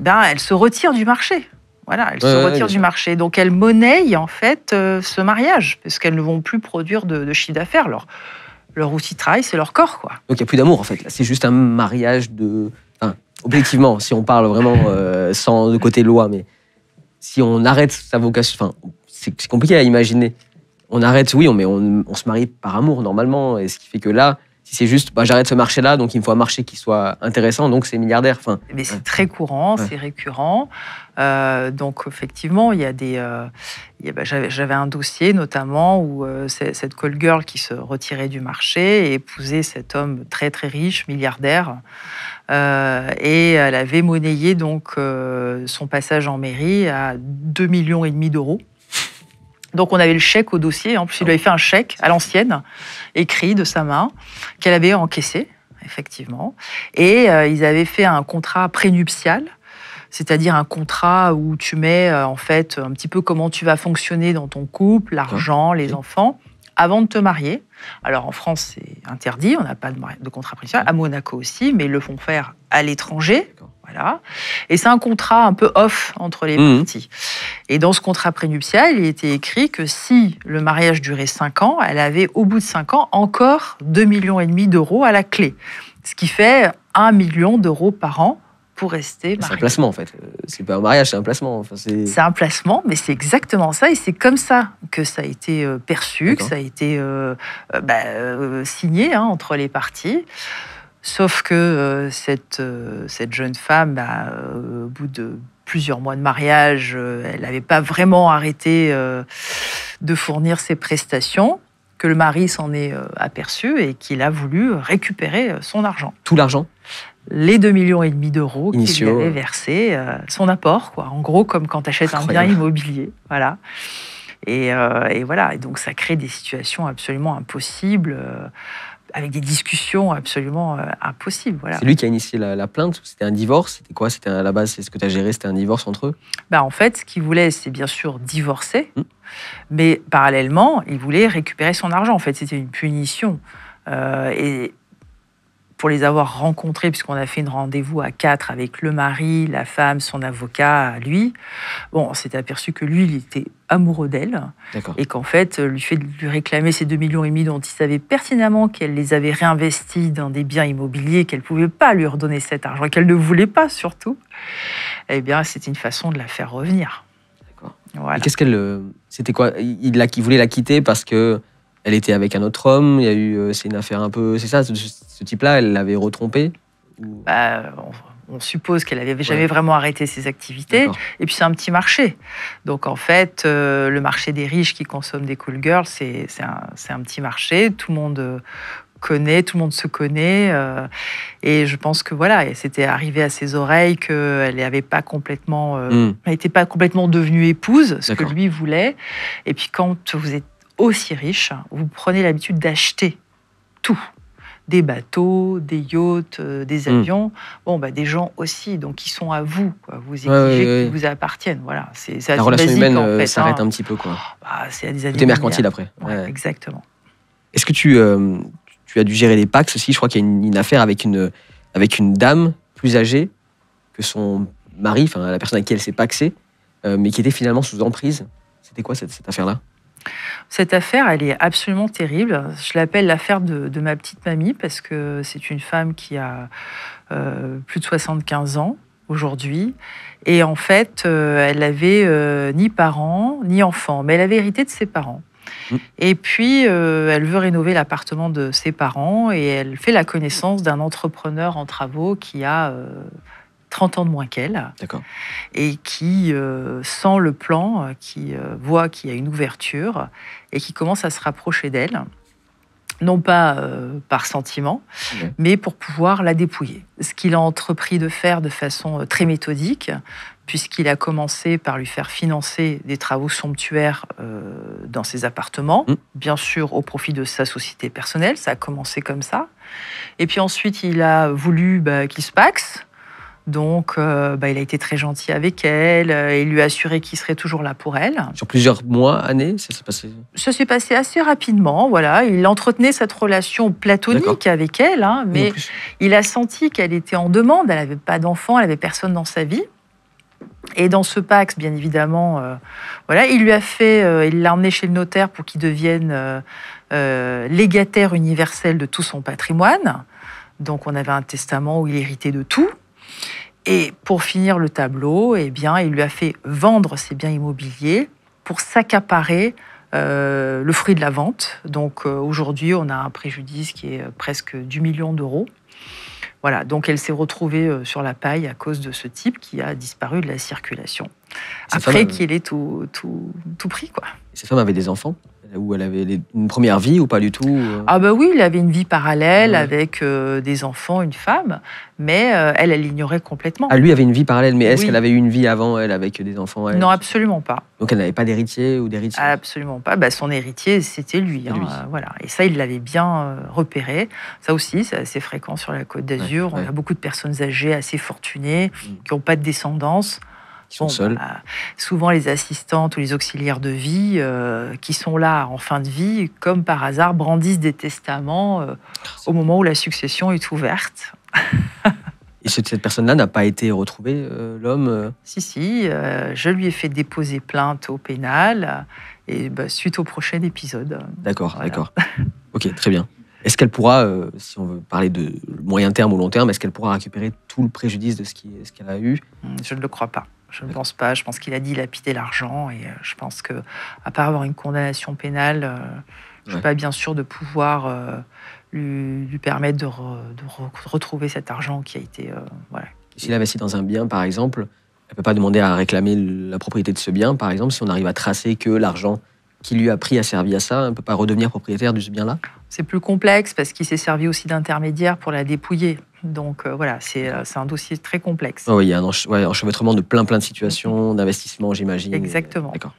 elles se retirent du marché. Voilà, elles se retirent du marché. Donc elles monnaient en fait ce mariage, parce qu'elles ne vont plus produire de chiffre d'affaires. Leur outil de travail, c'est leur corps, quoi. Donc il n'y a plus d'amour en fait. Là, c'est juste un mariage de. Enfin, objectivement, si on parle vraiment sans de côté loi, mais si on arrête sa vocation, enfin, c'est compliqué à imaginer. On arrête, oui, mais on se marie par amour normalement, et ce qui fait que là. Si c'est juste, j'arrête ce marché-là, donc il me faut un marché qui soit intéressant, donc c'est milliardaire. Enfin, mais c'est très courant, c'est récurrent. Donc effectivement, il y a des. J'avais un dossier notamment où cette call girl qui se retirait du marché et épousait cet homme très très riche, milliardaire, et elle avait monnayé donc son passage en mairie à 2,5 millions d'euros. Donc, on avait le chèque au dossier. En plus, il lui avait fait un chèque à l'ancienne, écrit de sa main, qu'elle avait encaissé, effectivement. Et ils avaient fait un contrat prénuptial, c'est-à-dire un contrat où tu mets, en fait, un petit peu comment tu vas fonctionner dans ton couple, l'argent, les enfants, avant de te marier. Alors, en France, c'est interdit, on n'a pas de contrat prénuptial. À Monaco aussi, mais ils le font faire à l'étranger. Voilà. Et c'est un contrat un peu off entre les parties. Et dans ce contrat prénuptial, il était écrit que si le mariage durait 5 ans, elle avait au bout de 5 ans encore 2,5 millions d'euros à la clé. Ce qui fait 1 million d'euros par an pour rester mariée. C'est un placement en fait. C'est pas un mariage, c'est un placement. Enfin, c'est un placement, mais c'est exactement ça. Et c'est comme ça que ça a été perçu, que ça a été signé entre les parties. Sauf que cette jeune femme, au bout de plusieurs mois de mariage, elle n'avait pas vraiment arrêté de fournir ses prestations, que le mari s'en est aperçu et qu'il a voulu récupérer son argent. Tout l'argent? Les 2,5 millions d'euros qu'il lui avait versé, son apport, quoi. En gros, comme quand tu achètes un bien immobilier. Voilà. Et voilà. Et donc, ça crée des situations absolument impossibles. Avec des discussions absolument impossibles. Voilà. C'est lui qui a initié la plainte? C'était un divorce? C'était quoi? C'était à la base, c'est ce que tu as géré, c'était un divorce entre eux? En fait, ce qu'il voulait, c'est bien sûr divorcer, mais parallèlement, il voulait récupérer son argent. En fait, c'était une punition. Et pour les avoir rencontrés, puisqu'on a fait un rendez-vous à 4 avec le mari, la femme, son avocat, lui, on s'est aperçu que lui, il était amoureux d'elle. Et qu'en fait, lui fait de lui réclamer ces 2,5 millions dont il savait pertinemment qu'elle les avait réinvestis dans des biens immobiliers, qu'elle ne pouvait pas lui redonner cet argent, qu'elle ne voulait pas surtout, eh bien, c'était une façon de la faire revenir. D'accord. Voilà. Et qu'est-ce qu'elle... C'était quoi? Il voulait la quitter parce que elle était avec un autre homme, il y a eu... c'est une affaire un peu... C'est ça, ce type-là, elle l'avait retrompé? On suppose qu'elle n'avait jamais vraiment arrêté ses activités. Et puis, c'est un petit marché. Donc, en fait, le marché des riches qui consomment des call girls, c'est un petit marché. Tout le monde connaît, tout le monde se connaît. Et je pense que voilà, c'était arrivé à ses oreilles qu'elle n'avait pas complètement... elle n'était pas complètement devenue épouse, ce que lui voulait. Et puis, quand vous êtes aussi riche, vous prenez l'habitude d'acheter tout. Des bateaux, des yachts, des avions, des gens aussi, donc qui sont à vous, quoi. Vous exigez qu'ils vous appartiennent. Voilà, c'est assez la relation basique, humaine en fait, s'arrête un petit peu, quoi. C'est à des années. Tout est mercantile après. Exactement. Est-ce que tu as dû gérer les Pacs aussi? Je crois qu'il y a une affaire avec une dame plus âgée que son mari, enfin la personne à qui elle s'est paxée, mais qui était finalement sous emprise. C'était quoi cette affaire-là? Cette affaire, elle est absolument terrible. Je l'appelle l'affaire de ma petite mamie parce que c'est une femme qui a plus de 75 ans, aujourd'hui. Et en fait, elle avait ni parents, ni enfants, mais elle avait hérité de ses parents. Et puis, elle veut rénover l'appartement de ses parents et elle fait la connaissance d'un entrepreneur en travaux qui a 30 ans de moins qu'elle. D'accord. Et qui sent le plan, qui voit qu'il y a une ouverture et qui commence à se rapprocher d'elle. Non pas par sentiment, mais pour pouvoir la dépouiller. Ce qu'il a entrepris de faire de façon très méthodique, puisqu'il a commencé par lui faire financer des travaux somptuaires dans ses appartements, bien sûr au profit de sa société personnelle, ça a commencé comme ça. Et puis ensuite, il a voulu qu'il se paxe. Donc, il a été très gentil avec elle et lui a assuré qu'il serait toujours là pour elle. Sur plusieurs mois, années, ça s'est passé? Ça s'est passé assez rapidement, voilà. Il entretenait cette relation platonique avec elle, mais il a senti qu'elle était en demande, elle n'avait pas d'enfant, elle n'avait personne dans sa vie. Et dans ce Pacs, bien évidemment, il lui a fait, il l'a emmené chez le notaire pour qu'il devienne légataire universel de tout son patrimoine. Donc, on avait un testament où il héritait de tout. Et pour finir le tableau, il lui a fait vendre ses biens immobiliers pour s'accaparer le fruit de la vente. Donc aujourd'hui, on a un préjudice qui est presque du million d'euros. Voilà, donc elle s'est retrouvée sur la paille à cause de ce type qui a disparu de la circulation. Après qu'il ait tout pris, quoi. Et cette femme avait des enfants? Où elle avait une première vie ou pas du tout? Ah oui, il avait une vie parallèle avec des enfants, une femme, mais elle l'ignorait complètement. Ah, lui avait une vie parallèle, mais est-ce qu'elle avait eu une vie avant, elle, avec des enfants? Non, absolument pas. Donc elle n'avait pas d'héritier ou d'héritier? Absolument pas. Son héritier, c'était lui. Voilà. Et ça, il l'avait bien repéré. Ça aussi, c'est assez fréquent sur la Côte d'Azur. On a beaucoup de personnes âgées, assez fortunées, qui n'ont pas de descendance. Qui sont seuls. Souvent les assistantes ou les auxiliaires de vie qui sont là en fin de vie, comme par hasard, brandissent des testaments au moment où la succession est ouverte. Et cette personne-là n'a pas été retrouvée, l'homme? Si, je lui ai fait déposer plainte au pénal et suite au prochain épisode. D'accord, d'accord. Ok, très bien. Est-ce qu'elle pourra, si on veut parler de moyen terme ou long terme, est-ce qu'elle pourra récupérer tout le préjudice de ce qu'elle a eu? Je ne le crois pas. Je ne pense pas. Je pense qu'il a dilapider l'argent et je pense que, à part avoir une condamnation pénale, je ne suis pas bien sûr de pouvoir lui permettre de retrouver cet argent qui a été... S'il investit dans un bien, par exemple, elle ne peut pas demander à réclamer la propriété de ce bien, par exemple, si on arrive à tracer que l'argent qui lui a pris a servi à ça, elle ne peut pas redevenir propriétaire de ce bien-là? C'est plus complexe parce qu'il s'est servi aussi d'intermédiaire pour la dépouiller. Donc c'est un dossier très complexe. Oh, oui, il y a un enchevêtrement de plein de situations, d'investissement, j'imagine. Exactement. D'accord.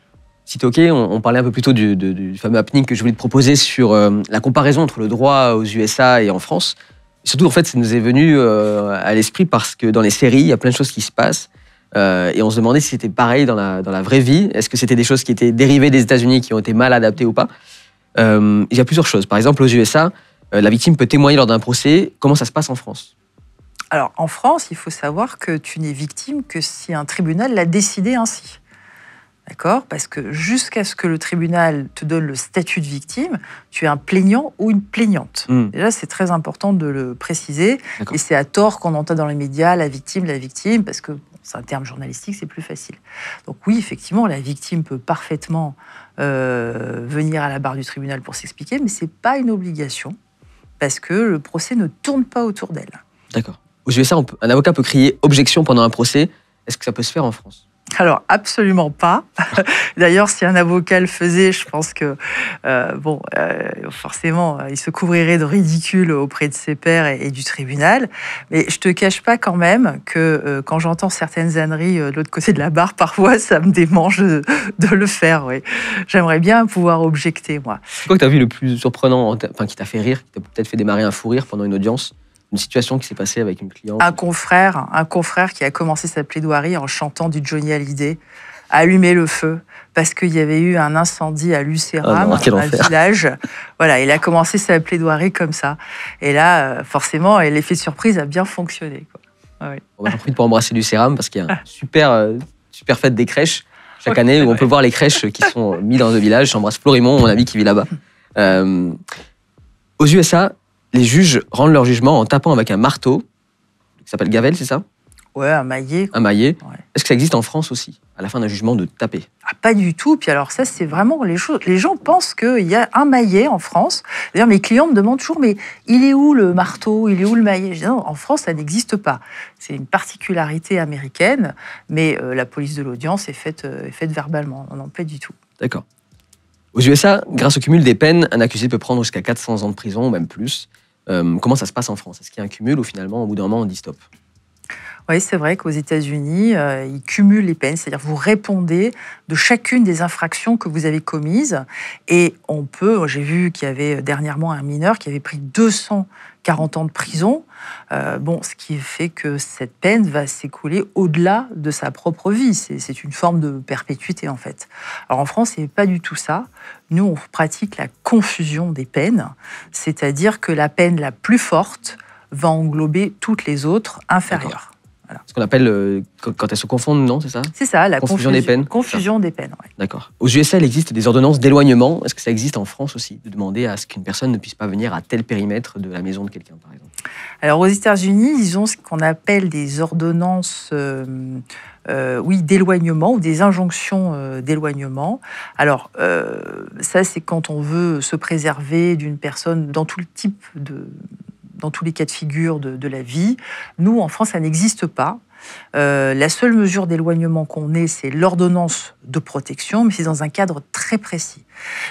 Si tu es OK, on parlait un peu plus tôt du fameux happening que je voulais te proposer sur la comparaison entre le droit aux USA et en France. Surtout, en fait, ça nous est venu à l'esprit parce que dans les séries, il y a plein de choses qui se passent. Et on se demandait si c'était pareil dans la vraie vie. Est-ce que c'était des choses qui étaient dérivées des États-Unis, qui ont été mal adaptées ou pas? Il y a plusieurs choses. Par exemple, aux USA, la victime peut témoigner lors d'un procès. Comment ça se passe en France? Alors, en France, il faut savoir que tu n'es victime que si un tribunal l'a décidé ainsi. D'accord? Parce que jusqu'à ce que le tribunal te donne le statut de victime, tu es un plaignant ou une plaignante. Déjà, c'est très important de le préciser. Et c'est à tort qu'on entend dans les médias la victime, parce que c'est un terme journalistique, c'est plus facile. Donc oui, effectivement, la victime peut parfaitement venir à la barre du tribunal pour s'expliquer, mais ce n'est pas une obligation, parce que le procès ne tourne pas autour d'elle. D'accord. Aux USA, un avocat peut crier objection pendant un procès. Est-ce que ça peut se faire en France? Alors, absolument pas. D'ailleurs, si un avocat le faisait, je pense que, forcément, il se couvrirait de ridicule auprès de ses pairs et du tribunal. Mais je te cache pas quand même que quand j'entends certaines âneries de l'autre côté de la barre, parfois, ça me démange de le faire. Oui. J'aimerais bien pouvoir objecter, moi. C'est quoi que tu as vu le plus surprenant, qui t'a fait rire, qui t'a peut-être fait démarrer un fou rire pendant une audience? Une situation qui s'est passée avec une cliente? Un confrère qui a commencé sa plaidoirie en chantant du Johnny Hallyday, allumer le feu, parce qu'il y avait eu un incendie à Lucéram, un village. Voilà, il a commencé sa plaidoirie comme ça. Et là, forcément, l'effet de surprise a bien fonctionné, quoi. Ouais. J'en profite pour embrasser Lucéram, parce qu'il y a une super fête des crèches chaque année, où on peut voir les crèches qui sont mises dans le village. J'embrasse Florimond, mon ami qui vit là-bas. Aux USA, les juges rendent leur jugement en tapant avec un marteau, qui s'appelle gavel, c'est ça? Ouais, un maillet. Un maillet. Ouais. Est-ce que ça existe en France aussi, à la fin d'un jugement, de taper? Ah, pas du tout. Puis alors ça, c'est vraiment les choses. Les gens pensent qu'il y a un maillet en France. D'ailleurs, mes clients me demandent toujours, mais il est où le marteau? Il est où le maillet? Je dis non, en France, ça n'existe pas. C'est une particularité américaine, mais la police de l'audience est faite verbalement. Non, pas du tout. D'accord. Aux USA, grâce au cumul des peines, un accusé peut prendre jusqu'à 400 ans de prison, ou même plus. Comment ça se passe en France? Est-ce qu'il y a un cumul ou finalement, au bout d'un moment, on dit stop? Oui, c'est vrai qu'aux États-Unis, ils cumulent les peines, c'est-à-dire vous répondez de chacune des infractions que vous avez commises. Et j'ai vu qu'il y avait dernièrement un mineur qui avait pris 240 ans de prison. Ce qui fait que cette peine va s'écouler au-delà de sa propre vie. C'est une forme de perpétuité, en fait. Alors en France, ce n'est pas du tout ça. Nous, on pratique la confusion des peines, c'est-à-dire que la peine la plus forte va englober toutes les autres inférieures. Voilà. Ce qu'on appelle quand elles se confondent, non, c'est ça? C'est ça, la confusion des peines. Confusion des peines, ouais. D'accord. Aux USA, il existe des ordonnances d'éloignement. Est-ce que ça existe en France aussi, de demander à ce qu'une personne ne puisse pas venir à tel périmètre de la maison de quelqu'un, par exemple? Alors aux États-Unis, ils ont ce qu'on appelle des ordonnances d'éloignement ou des injonctions d'éloignement. Alors ça, c'est quand on veut se préserver d'une personne dans tout le type dans tous les cas de figure de la vie. Nous, en France, ça n'existe pas. La seule mesure d'éloignement qu'on ait, c'est l'ordonnance de protection, mais c'est dans un cadre très précis.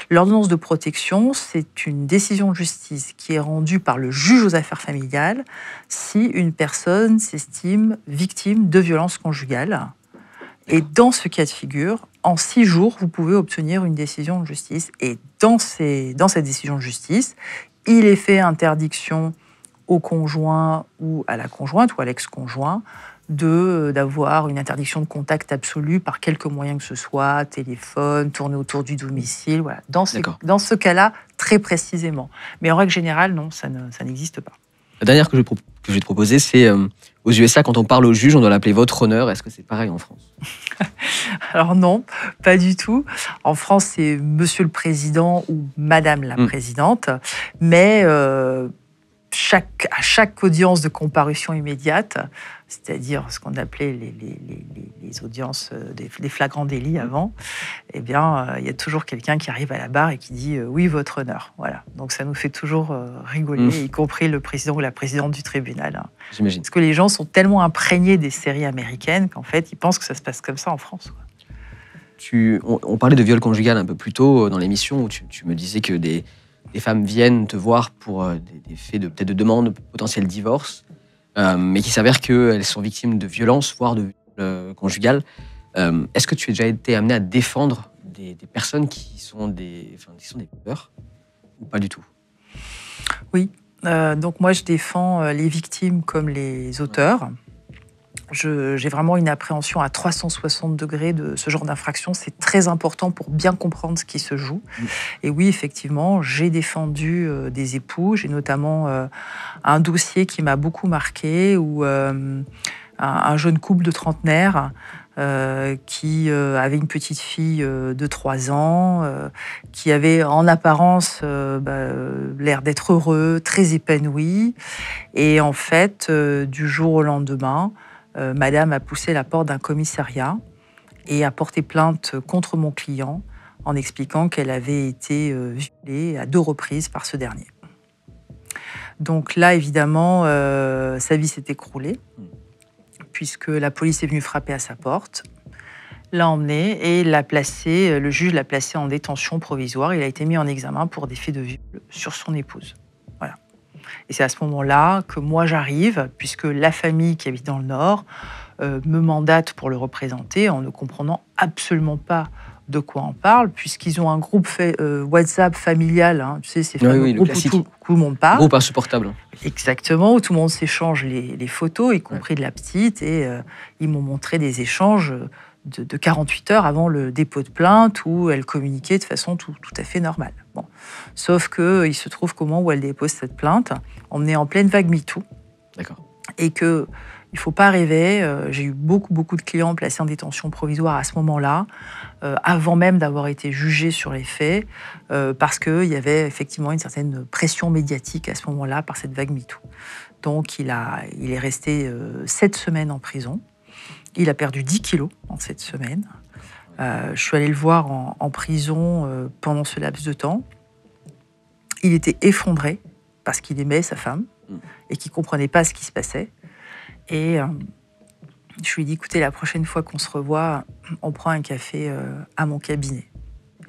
L'ordonnance de protection, c'est une décision de justice qui est rendue par le juge aux affaires familiales si une personne s'estime victime de violences conjugales. Et dans ce cas de figure, en 6 jours, vous pouvez obtenir une décision de justice. Et dans cette décision de justice, il est fait interdiction au conjoint ou à la conjointe ou à l'ex-conjoint d'avoir une interdiction de contact absolue par quelque moyen que ce soit, téléphone, tourner autour du domicile, voilà. Dans ce cas-là, très précisément. Mais en règle générale, non, ça n'existe pas. La dernière que je vais te proposer, c'est aux USA, quand on parle au juge, on doit l'appeler votre honneur. Est-ce que c'est pareil en France? Alors non, pas du tout. En France, c'est monsieur le président ou madame la présidente, mais à chaque audience de comparution immédiate, c'est-à-dire ce qu'on appelait les audiences des flagrants délits avant, eh bien, il y a toujours quelqu'un qui arrive à la barre et qui dit oui, votre honneur. Voilà. Donc ça nous fait toujours rigoler, y compris le président ou la présidente du tribunal. Hein. J'imagine. Parce que les gens sont tellement imprégnés des séries américaines qu'en fait, ils pensent que ça se passe comme ça en France, quoi. On parlait de viol conjugal un peu plus tôt dans l'émission, où tu me disais que des femmes viennent te voir pour des faits peut-être de demande de potentiel divorce, mais qu'il s'avère qu'elles sont victimes de violences, voire de viol conjugal. Est-ce que tu as déjà été amené à défendre des personnes qui sont des peurs ou pas du tout? Oui. Donc moi, je défends les victimes comme les auteurs. J'ai vraiment une appréhension à 360 degrés de ce genre d'infraction. C'est très important pour bien comprendre ce qui se joue. Et oui, effectivement, j'ai défendu des époux. J'ai notamment un dossier qui m'a beaucoup marqué où un jeune couple de trentenaires qui avait une petite fille de 3 ans, qui avait en apparence l'air d'être heureux, très épanoui. Et en fait, du jour au lendemain, Madame a poussé la porte d'un commissariat et a porté plainte contre mon client en expliquant qu'elle avait été violée à 2 reprises par ce dernier. Donc là, évidemment, sa vie s'est écroulée puisque la police est venue frapper à sa porte, l'a emmené et le juge l'a placé en détention provisoire. Il a été mis en examen pour des faits de viol sur son épouse. Voilà. Et c'est à ce moment-là que moi j'arrive, puisque la famille qui habite dans le Nord me mandate pour le représenter en ne comprenant absolument pas de quoi on parle, puisqu'ils ont un groupe WhatsApp familial, hein, tu sais, c'est fameux groupe où tout le monde parle. Groupe insupportable. Exactement, où tout le monde s'échange les photos, y compris de la petite, et ils m'ont montré des échanges de 48 heures avant le dépôt de plainte, où elle communiquait de façon tout à fait normale. Bon. Sauf qu'il se trouve qu'au moment où elle dépose cette plainte, on est en pleine vague MeToo. D'accord. Et qu'il ne faut pas rêver. J'ai eu beaucoup de clients placés en détention provisoire à ce moment-là, avant même d'avoir été jugés sur les faits, parce qu'il y avait effectivement une certaine pression médiatique à ce moment-là par cette vague MeToo. Donc il est resté 7 semaines en prison. Il a perdu 10 kilos en cette semaine. Je suis allée le voir en prison pendant ce laps de temps. Il était effondré parce qu'il aimait sa femme et qu'il ne comprenait pas ce qui se passait. Et je lui ai dit, écoutez, la prochaine fois qu'on se revoit, on prend un café à mon cabinet.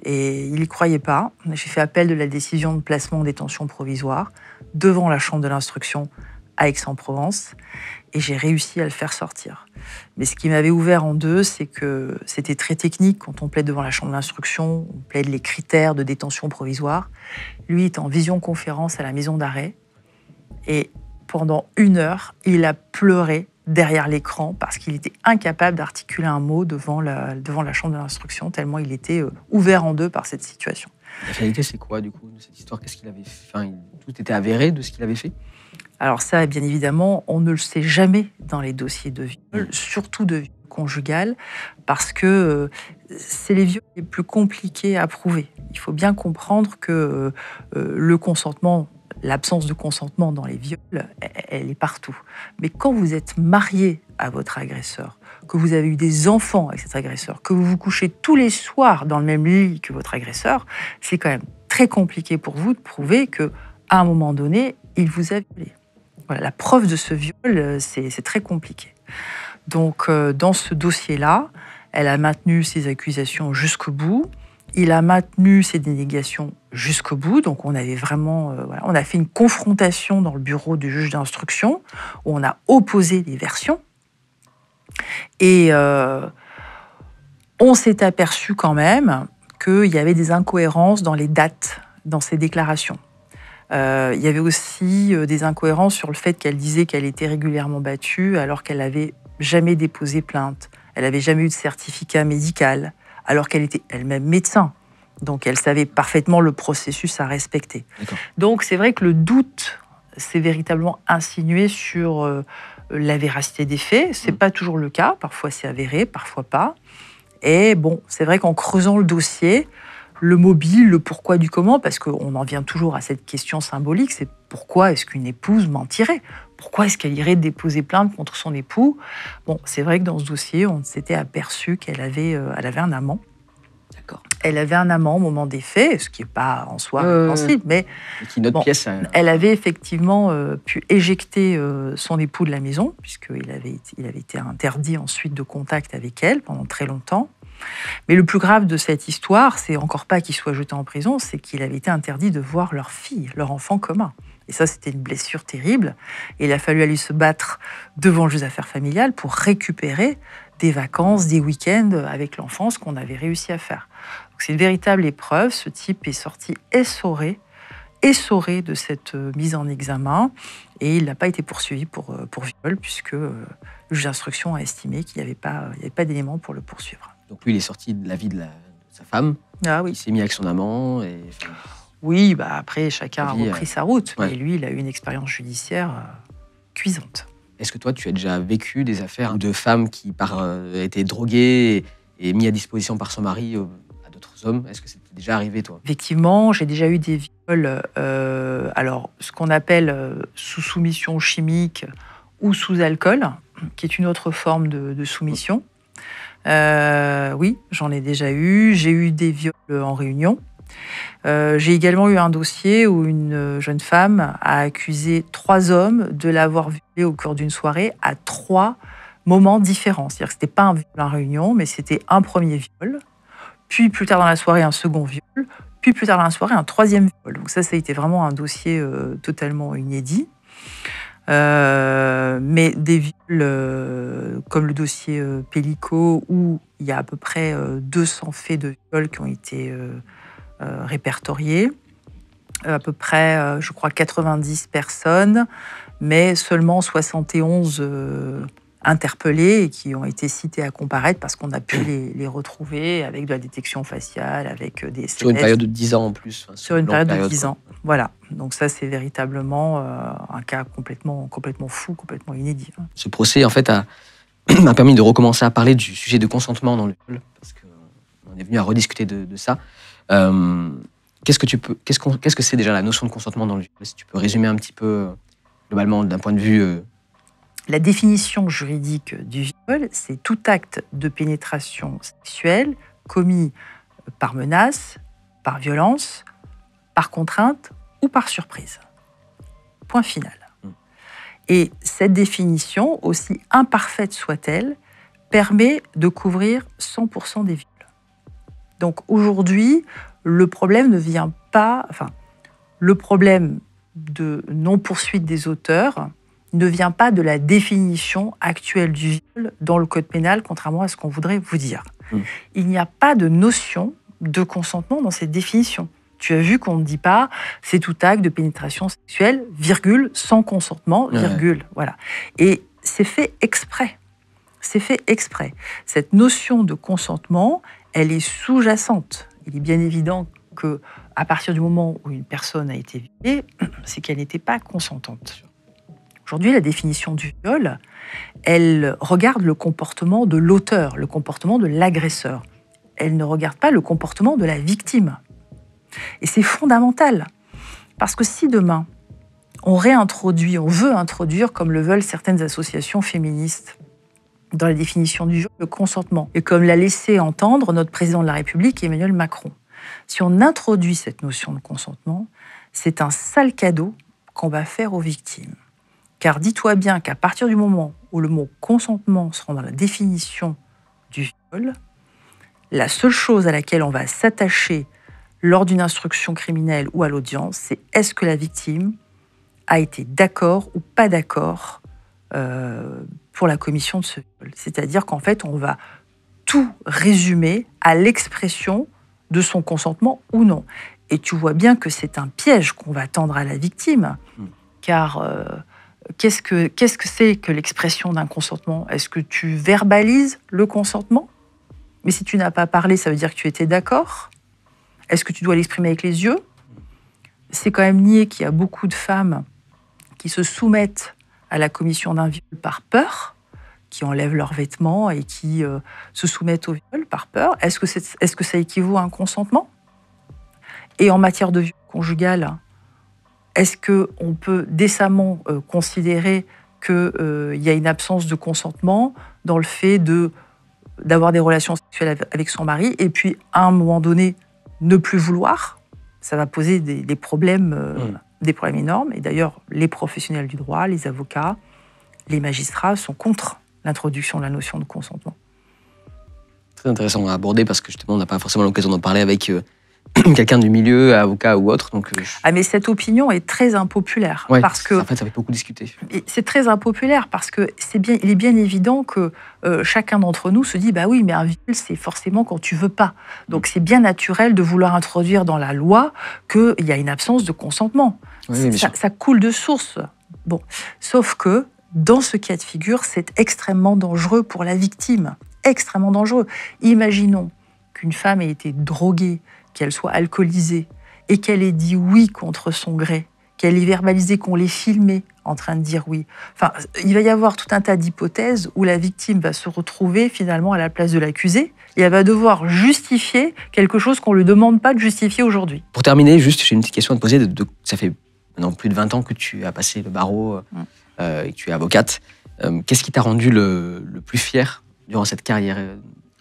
Et il n'y croyait pas. J'ai fait appel de la décision de placement en détention provisoire devant la chambre de l'instruction à Aix-en-Provence. Et j'ai réussi à le faire sortir. Mais ce qui m'avait ouvert en deux, c'est que c'était très technique quand on plaide devant la chambre d'instruction, on plaide les critères de détention provisoire. Lui est en visioconférence à la maison d'arrêt. Et pendant 1 heure, il a pleuré derrière l'écran parce qu'il était incapable d'articuler un mot devant la chambre de l'instruction, tellement il était ouvert en deux par cette situation. La finalité, c'est quoi, du coup, de cette histoire? Qu'est-ce qu'il avait fait? Enfin, tout était avéré de ce qu'il avait fait? Alors ça, bien évidemment, on ne le sait jamais dans les dossiers de viol, surtout de viol conjugal, parce que c'est les viols les plus compliqués à prouver. Il faut bien comprendre que le consentement, l'absence de consentement dans les viols, elle est partout. Mais quand vous êtes marié à votre agresseur, que vous avez eu des enfants avec cet agresseur, que vous vous couchez tous les soirs dans le même lit que votre agresseur, c'est quand même très compliqué pour vous de prouver qu'à un moment donné, il vous a violé. Voilà, la preuve de ce viol, c'est très compliqué. Donc, dans ce dossier-là, elle a maintenu ses accusations jusqu'au bout. Il a maintenu ses dénégations jusqu'au bout. Donc, on avait vraiment, on a fait une confrontation dans le bureau du juge d'instruction où on a opposé les versions. Et on s'est aperçu quand même qu'il y avait des incohérences dans les dates, dans ses déclarations. Il y avait aussi des incohérences sur le fait qu'elle disait qu'elle était régulièrement battue alors qu'elle n'avait jamais déposé plainte. Elle n'avait jamais eu de certificat médical alors qu'elle était elle-même médecin. Donc elle savait parfaitement le processus à respecter. Donc c'est vrai que le doute s'est véritablement insinué sur la véracité des faits. Ce n'est pas toujours le cas. Parfois c'est avéré, parfois pas. Et bon, c'est vrai qu'en creusant le dossier, le mobile, le pourquoi du comment, parce qu'on en vient toujours à cette question symbolique, c'est pourquoi est-ce qu'une épouse mentirait? Pourquoi est-ce qu'elle irait déposer plainte contre son époux? Bon, c'est vrai que dans ce dossier, on s'était aperçu qu'elle avait un amant. D'accord. Elle avait un amant au moment des faits, ce qui n'est pas en soi sensible, mais elle avait effectivement pu éjecter son époux de la maison, puisqu'il avait été interdit ensuite de contact avec elle pendant très longtemps. Mais le plus grave de cette histoire, c'est encore pas qu'il soit jeté en prison, c'est qu'il avait été interdit de voir leur fille, leur enfant commun. Et ça, c'était une blessure terrible. Et il a fallu aller se battre devant le juge des affaires familiales pour récupérer des vacances, des week-ends avec l'enfant, ce qu'on avait réussi à faire. Donc, c'est une véritable épreuve. Ce type est sorti essoré de cette mise en examen. Et il n'a pas été poursuivi pour viol, puisque le juge d'instruction a estimé qu'il n'y avait pas d'éléments pour le poursuivre. Donc lui, il est sorti de la vie de sa femme. Ah oui. Il s'est mis avec son amant. Oui, après, chacun a repris sa route. Mais lui, il a eu une expérience judiciaire cuisante. Est-ce que toi, tu as déjà vécu des affaires de femmes qui étaient droguées et mises à disposition par son mari à d'autres hommes? Est-ce que c'était déjà arrivé, toi? Effectivement, j'ai déjà eu des viols, alors ce qu'on appelle sous soumission chimique ou sous alcool, qui est une autre forme de soumission. Oui, j'en ai déjà eu. J'ai eu des viols en réunion. J'ai également eu un dossier où une jeune femme a accusé 3 hommes de l'avoir violée au cours d'une soirée à 3 moments différents. C'est-à-dire que ce n'était pas un viol en réunion, mais c'était un premier viol, puis plus tard dans la soirée un second viol, puis plus tard dans la soirée un 3e viol. Donc ça a été vraiment un dossier totalement inédit. Mais des viols comme le dossier Pellico, où il y a à peu près 200 faits de viols qui ont été répertoriés, à peu près, je crois, 90 personnes, mais seulement 71 interpellés et qui ont été cités à comparaître parce qu'on a pu les retrouver avec de la détection faciale, avec des SMS. Sur une période de 10 ans en plus. Sur une période de 10 ans. Voilà. Donc ça, c'est véritablement un cas complètement fou, complètement inédit. Ce procès, en fait, m'a permis de recommencer à parler du sujet de consentement dans le viol, parce qu'on est venu à rediscuter de ça. Qu'est-ce que c'est déjà la notion de consentement dans le viol? Si tu peux résumer un petit peu globalement, d'un point de vue... La définition juridique du viol, c'est tout acte de pénétration sexuelle commis par menace, par violence, par contrainte ou par surprise. Point final. Et cette définition, aussi imparfaite soit-elle, permet de couvrir 100% des viols. Donc aujourd'hui, le problème ne vient pas... le problème de non-poursuite des auteurs ne vient pas de la définition actuelle du viol dans le code pénal, contrairement à ce qu'on voudrait vous dire. Il n'y a pas de notion de consentement dans cette définition. Tu as vu qu'on ne dit pas c'est tout acte de pénétration sexuelle, virgule, sans consentement, virgule. Voilà. Et c'est fait exprès. C'est fait exprès. Cette notion de consentement, elle est sous-jacente. Il est bien évident que à partir du moment où une personne a été violée, c'est qu'elle n'était pas consentante. Aujourd'hui, la définition du viol, elle regarde le comportement de l'auteur, le comportement de l'agresseur. Elle ne regarde pas le comportement de la victime. Et c'est fondamental, parce que si demain, on veut introduire, comme le veulent certaines associations féministes, dans la définition du viol, le consentement, et comme l'a laissé entendre notre président de la République, Emmanuel Macron, si on introduit cette notion de consentement, c'est un sale cadeau qu'on va faire aux victimes. Car dis-toi bien qu'à partir du moment où le mot consentement sera dans la définition du viol, la seule chose à laquelle on va s'attacher lors d'une instruction criminelle ou à l'audience, c'est est-ce que la victime a été d'accord ou pas d'accord pour la commission de ce viol. C'est-à-dire qu'en fait, on va tout résumer à l'expression de son consentement ou non. Et tu vois bien que c'est un piège qu'on va tendre à la victime, car qu'est-ce que c'est que l'expression d'un consentement? Est-ce que tu verbalises le consentement? Mais si tu n'as pas parlé, ça veut dire que tu étais d'accord? Est-ce que tu dois l'exprimer avec les yeux? C'est quand même nier qu'il y a beaucoup de femmes qui se soumettent à la commission d'un viol par peur, qui enlèvent leurs vêtements et qui se soumettent au viol par peur. Est-ce que ça équivaut à un consentement? Et en matière de viol conjugal, est-ce qu'on peut décemment considérer qu'il y a une absence de consentement dans le fait d'avoir des relations sexuelles avec son mari et puis, à un moment donné, ne plus vouloir? Ça va poser des problèmes énormes. Et d'ailleurs, les professionnels du droit, les avocats, les magistrats sont contre l'introduction de la notion de consentement. Très intéressant à aborder parce que justement, on n'a pas forcément l'occasion d'en parler avec quelqu'un du milieu, avocat ou autre. Donc, mais cette opinion est très impopulaire. Parce que, en fait, ça fait beaucoup discuter. C'est très impopulaire parce que il est bien évident que chacun d'entre nous se dit bah oui, mais un viol, c'est forcément quand tu veux pas. Donc c'est bien naturel de vouloir introduire dans la loi qu'il y a une absence de consentement. Ça coule de source. Bon, sauf que dans ce cas de figure, c'est extrêmement dangereux pour la victime. Extrêmement dangereux. Imaginons qu'une femme ait été droguée, qu'elle soit alcoolisée et qu'elle ait dit oui contre son gré, qu'elle ait verbalisé, qu'on l'ait filmée en train de dire oui. Enfin, il va y avoir tout un tas d'hypothèses où la victime va se retrouver finalement à la place de l'accusé et elle va devoir justifier quelque chose qu'on ne lui demande pas de justifier aujourd'hui. Pour terminer, juste, j'ai une petite question à te poser. Ça fait maintenant plus de 20 ans que tu as passé le barreau et que tu es avocate. Qu'est-ce qui t'a rendu le plus fier durant cette carrière?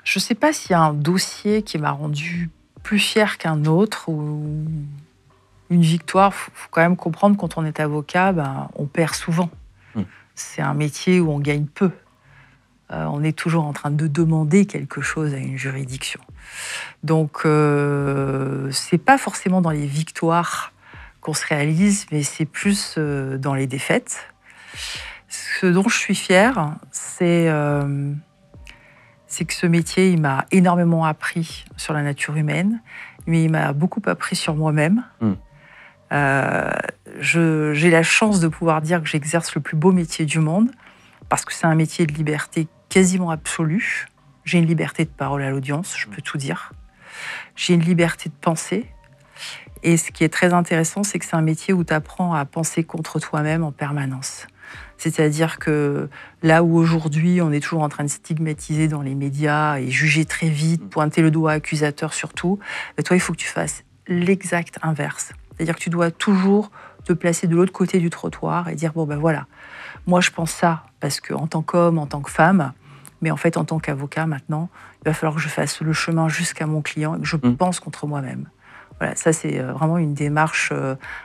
Je ne sais pas s'il y a un dossier qui m'a rendu plus fier qu'un autre ou une victoire. Il faut quand même comprendre, quand on est avocat, on perd souvent. C'est un métier où on gagne peu. On est toujours en train de demander quelque chose à une juridiction. Donc, c'est pas forcément dans les victoires qu'on se réalise, mais c'est plus dans les défaites. Ce dont je suis fière, c'est que ce métier, il m'a énormément appris sur la nature humaine, mais il m'a beaucoup appris sur moi-même. J'ai la chance de pouvoir dire que j'exerce le plus beau métier du monde, parce que c'est un métier de liberté quasiment absolue. J'ai une liberté de parole à l'audience, je peux tout dire. J'ai une liberté de penser. Et ce qui est très intéressant, c'est que c'est un métier où tu apprends à penser contre toi-même en permanence. C'est-à-dire que là où aujourd'hui, on est toujours en train de stigmatiser dans les médias et juger très vite, pointer le doigt accusateur surtout, toi, il faut que tu fasses l'exact inverse. C'est-à-dire que tu dois toujours te placer de l'autre côté du trottoir et dire, bon ben voilà, moi je pense ça, parce qu'en tant qu'homme, en tant que femme, mais en fait en tant qu'avocat maintenant, il va falloir que je fasse le chemin jusqu'à mon client et que je pense contre moi-même. Voilà, ça c'est vraiment une démarche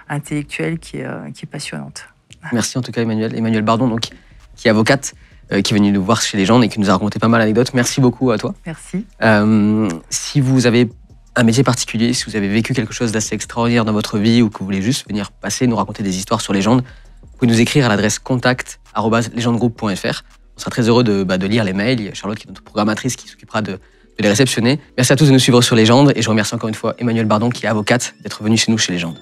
intellectuelle qui est passionnante. Merci en tout cas Emmanuelle Bardon, donc, qui est avocate, qui est venue nous voir chez Légendes et qui nous a raconté pas mal d'anecdotes. Merci beaucoup à toi. Merci. Si vous avez un métier particulier, si vous avez vécu quelque chose d'assez extraordinaire dans votre vie ou que vous voulez juste venir passer, nous raconter des histoires sur Légendes, vous pouvez nous écrire à l'adresse contact@legendegroup.fr. On sera très heureux de lire les mails. Il y a Charlotte qui est notre programmatrice qui s'occupera de les réceptionner. Merci à tous de nous suivre sur Légendes et je remercie encore une fois Emmanuelle Bardon qui est avocate d'être venue chez nous chez Légendes.